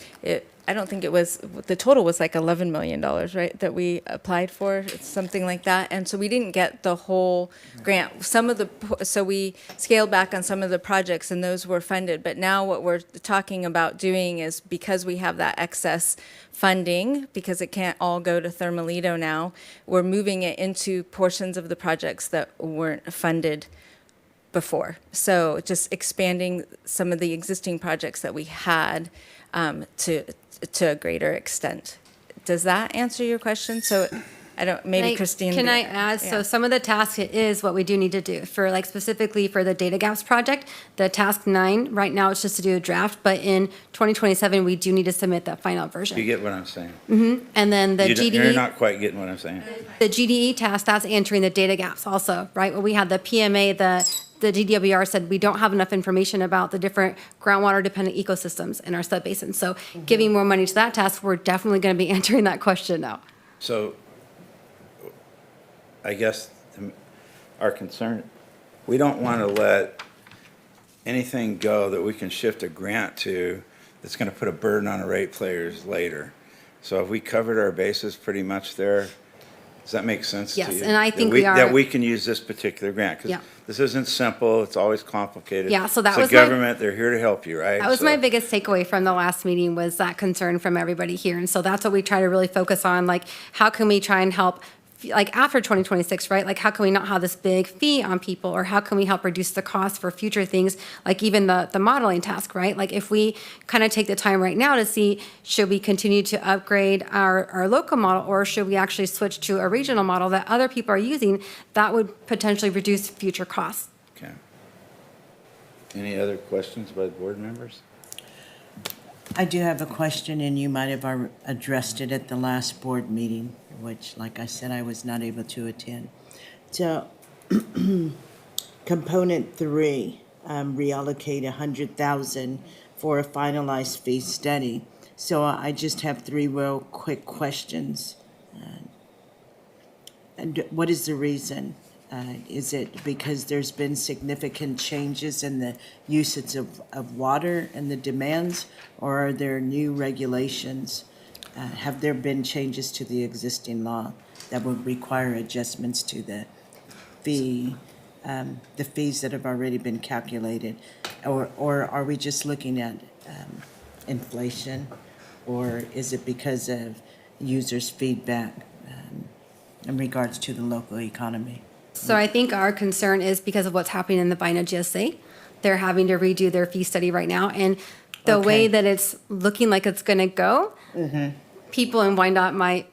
I don't think it was, the total was like $11 million, right, that we applied for, something like that. And so we didn't get the whole grant. So we scaled back on some of the projects and those were funded. But now what we're talking about doing is, because we have that excess funding, because it can't all go to Thermalito now, we're moving it into portions of the projects that weren't funded before. So just expanding some of the existing projects that we had to a greater extent. Does that answer your question? So I don't, maybe Christine. Can I add? So some of the tasks is what we do need to do for, like, specifically for the data gaps project, the task 9, right now it's just to do a draft, but in 2027, we do need to submit that final version. You get what I'm saying? And then the You're GDE, not quite getting what I'm saying. the GDE task, that's answering the data gaps also, right? Well, we had the PMA, the DWR said we don't have enough information about the different groundwater dependent ecosystems in our subbasin. So giving more money to that task, we're definitely going to be answering that question now. So I guess our concern, we don't want to let anything go that we can shift a grant to that's going to put a burden on the ratepayers later. So have we covered our bases pretty much there? Does that make sense to you? Yes, and I think That we are. That we can use this particular grant? Yeah. Because this isn't simple, it's always complicated. Yeah, so that It's a was my- government, they're here to help you, right? That was So- my biggest takeaway from the last meeting, was that concern from everybody here. And so that's what we try to really focus on, like, how can we try and help, like, after 2026, right? Like, how can we not have this big fee on people, or how can we help reduce the cost for future things, like even the modeling task, right? Like, if we kind of take the time right now to see, should we continue to upgrade our local model, or should we actually switch to a regional model that other people are using, that would potentially reduce future costs. Okay. Any other questions by the board members? I do have a question, and you might have addressed it at the last board meeting, which, like I said, I was not able to attend. So, component 3, reallocate 100,000 for a finalized fee study. So I just have 3 real quick questions. And what is the reason? Is it because there's been significant changes in the usage of water and the demands, or are there new regulations? Have there been changes to the existing law that would require adjustments to the fees that have already been calculated? Or are we just looking at inflation? Or is it because of users' feedback in regards to the local economy? So I think our concern is because of what's happening in the Wyandotte GSA. They're having to redo their fee study right now, and the way that it's looking like it's going to go, people in Wyandotte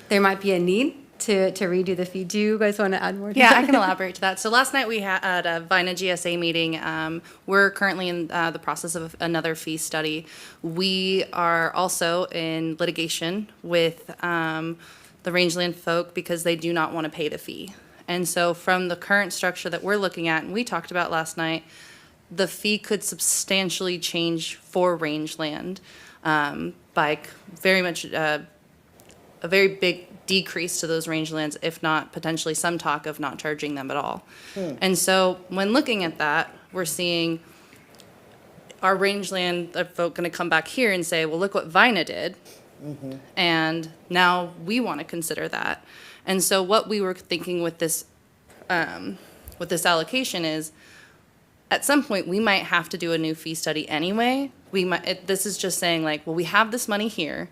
there might be a need to redo the fee. Do you guys want to add more to Yeah, that? I can elaborate to that. So last night we had a Wyandotte GSA meeting. We're currently in the process of another fee study. We are also in litigation with the rangeland folk because they do not want to pay the fee. And so from the current structure that we're looking at, and we talked about last night, the fee could substantially change for rangeland by very much a very big decrease to those rangelands, if not potentially some talk of not charging them at all. And so when looking at that, we're seeing our rangeland folk going to come back here and say, well, look what Vina did. And now we want to consider that. And so what we were thinking with this allocation is, at some point, we might have to do a new fee study anyway. This is just saying, like, well, we have this money here,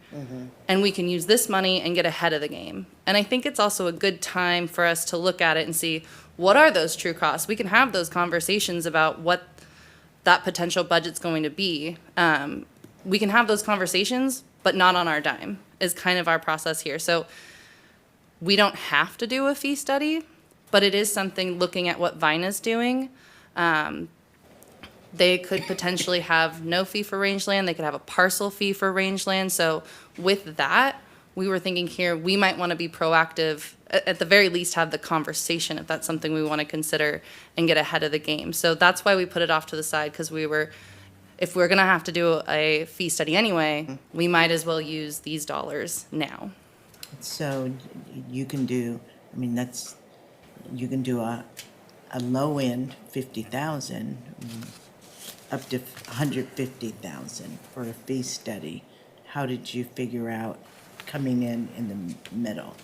and we can use this money and get ahead of the game. And I think it's also a good time for us to look at it and see, what are those true costs? We can have those conversations about what that potential budget's going to be. We can have those conversations, but not on our dime, is kind of our process here. So we don't have to do a fee study, but it is something, looking at what Vina's doing. They could potentially have no fee for rangeland. They could have a parcel fee for rangeland. So with that, we were thinking here, we might want to be proactive, at the very least have the conversation if that's something we want to consider and get ahead of the game. So that's why we put it off to the side, because if we're going to have to do a fee study anyway, we might as well use these dollars now. So you can do, I mean, you can do a low end 50,000, up to 150,000 for a fee study. How did you figure out coming in the middle?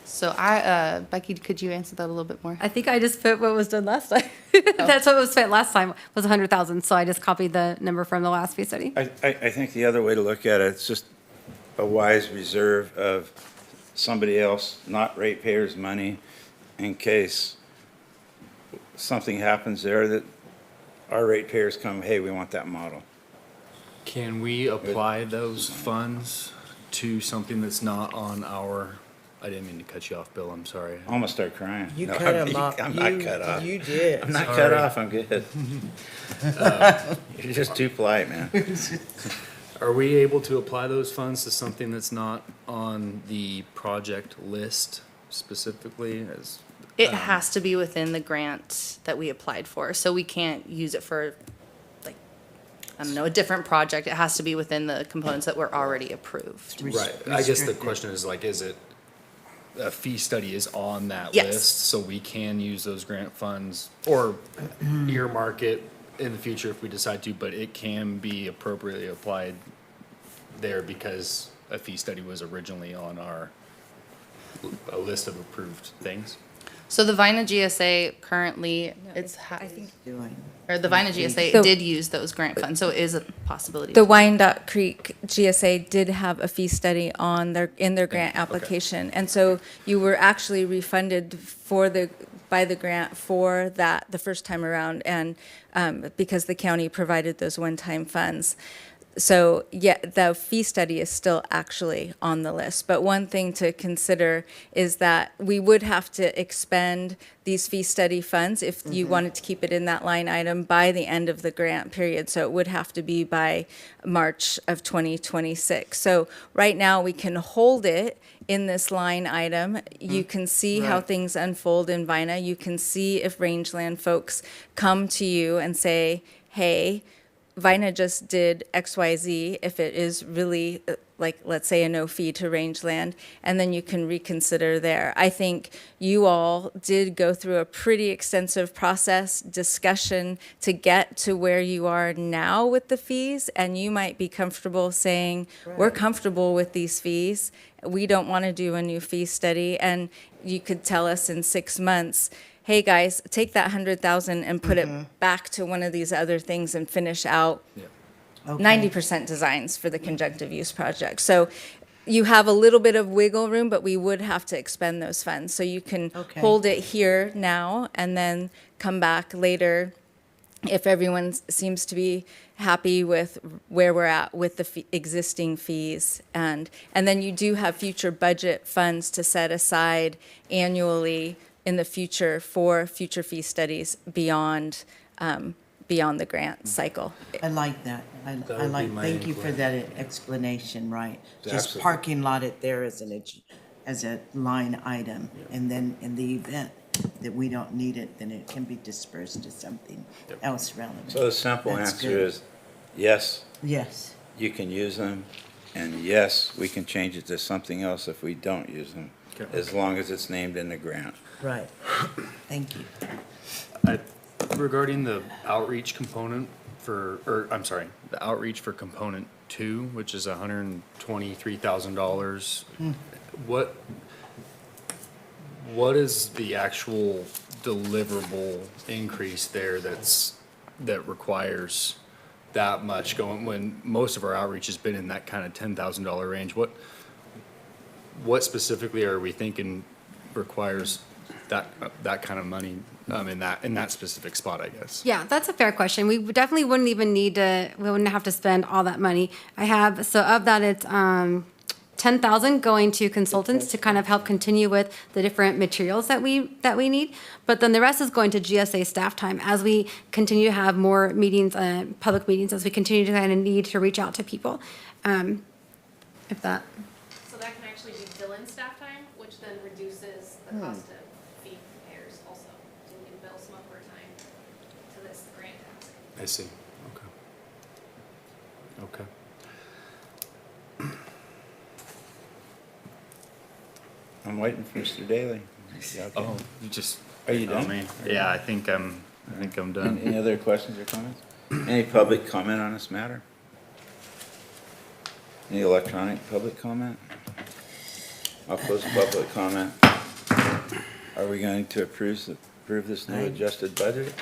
So Becky, could you answer that a little bit more? I think I just put what was done last time. That's what was spent last time, was 100,000, so I just copied the number from the last fee study. I think the other way to look at it, it's just a wise reserve of somebody else, not ratepayers' money, in case something happens there that our ratepayers come, hey, we want that model. Can we apply those funds to something that's not on our, I didn't mean to cut you off, Bill, I'm sorry. I almost start crying. You No, cut him off. I'm not cut off. You did. I'm not cut Sorry. off, I'm good. You're just too polite, man. Are we able to apply those funds to something that's not on the project list specifically as? It has to be within the grant that we applied for, so we can't use it for, like, I don't know, a different project. It has to be within the components that were already approved. Right, I guess the Restricted. question is like, is it, a fee study is on that Yes. list? So we can use those grant funds or earmark it in the future if we decide to, but it can be appropriately applied there because a fee study was originally on a list of approved things. So the Vina GSA currently, Doing. or the Vina GSA So- did use those grant funds, so it is a possibility. The Wyandotte Creek GSA did have a fee study in their grant application. And so you were actually refunded by the grant for that the first time around, and because the county provided those one-time funds. So, yeah, the fee study is still actually on the list. But one thing to consider is that we would have to expend these fee study funds if you wanted to keep it in that line item by the end of the grant period. So it would have to be by March of 2026. So right now, we can hold it in this line item. You can see how Right. things unfold in Vina. You can see if rangeland folks come to you and say, hey, Vina just did XYZ, if it is really, like, let's say, a no fee to rangeland, and then you can reconsider there. I think you all did go through a pretty extensive process, discussion to get to where you are now with the fees, and you might be comfortable saying, we're comfortable with these fees, we don't want to do a new fee study, and you could tell us in 6 months, hey, guys, take that 100,000 and put it back to one of these other things and finish out 90% designs for the conjunctive use project. So you have a little bit of wiggle room, but we would have to expend those funds. So you can Okay. hold it here now and then come back later if everyone seems to be happy with where we're at with the existing fees. And then you do have future budget funds to set aside annually in the future for future fee studies beyond the grant cycle. I like that. That I would like, be my thank you for input. that explanation, right? Just Absolutely. parking lot it there as a line item, and then in the event that we don't need it, then it can be dispersed to something else relevant. So the simple That's answer good. is, yes, Yes, you can use them, and yes, we can change it to something else if we don't use them, Okay. as long as it's named in the grant. right. Thank you. Regarding the outreach component the outreach for component 2, which is $123,000, what is the actual deliverable increase there that requires that much going, when most of our outreach has been in that kind of $10,000 range? What specifically are we thinking requires that kind of money in that specific spot, I guess? Yeah, that's a fair question. We definitely wouldn't even need to, we wouldn't have to spend all that money. So of that, it's 10,000 going to consultants to kind of help continue with the different materials that we need. But then the rest is going to GSA staff time as we continue to have more meetings, public meetings, as we continue to kind of need to reach out to people. if that, So that can actually be fill-in staff time, which then reduces the cost of fee payers also. So we can bill some overtime to this grant task. I see, okay. I'm waiting for Mr. Daly. Yeah, okay. Oh, you just. Are you Oh, done? man. Yeah, I think I'm done. Any other questions or comments? Any public comment on this matter? Any electronic public comment? I'll close public comment. Are we going to approve this new adjusted budget?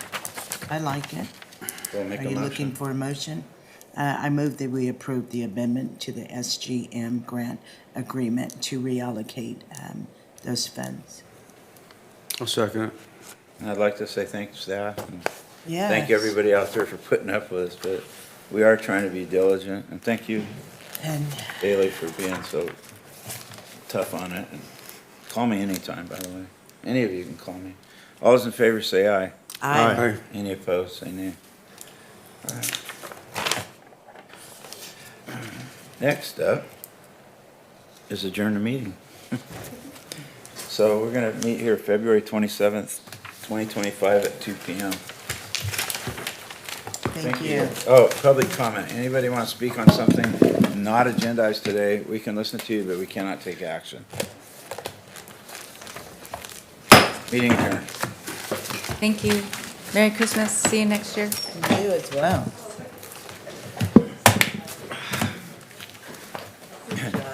I like it. We'll make Are a you looking motion. for a motion? I move that we approve the amendment to the SGM grant agreement to reallocate those funds. I'll second it. And I'd like to say thank you, staff, and Yes. thank everybody out there for putting up with us, but we are trying to be diligent, and thank you, And Bailey, for being so tough on it. And call me anytime, by the way. Any of you can call me. All those in favor say aye. I, Any opposed, say nay. All right. Next up is adjourn the meeting. So we're gonna meet here February 27th, 2025 at 2 PM. thank you. Oh, public comment. Anybody want to speak on something not agendized today? We can listen to you, but we cannot take action. Meeting adjourned. Thank you. Merry Christmas. See you next year. You as well. Good job.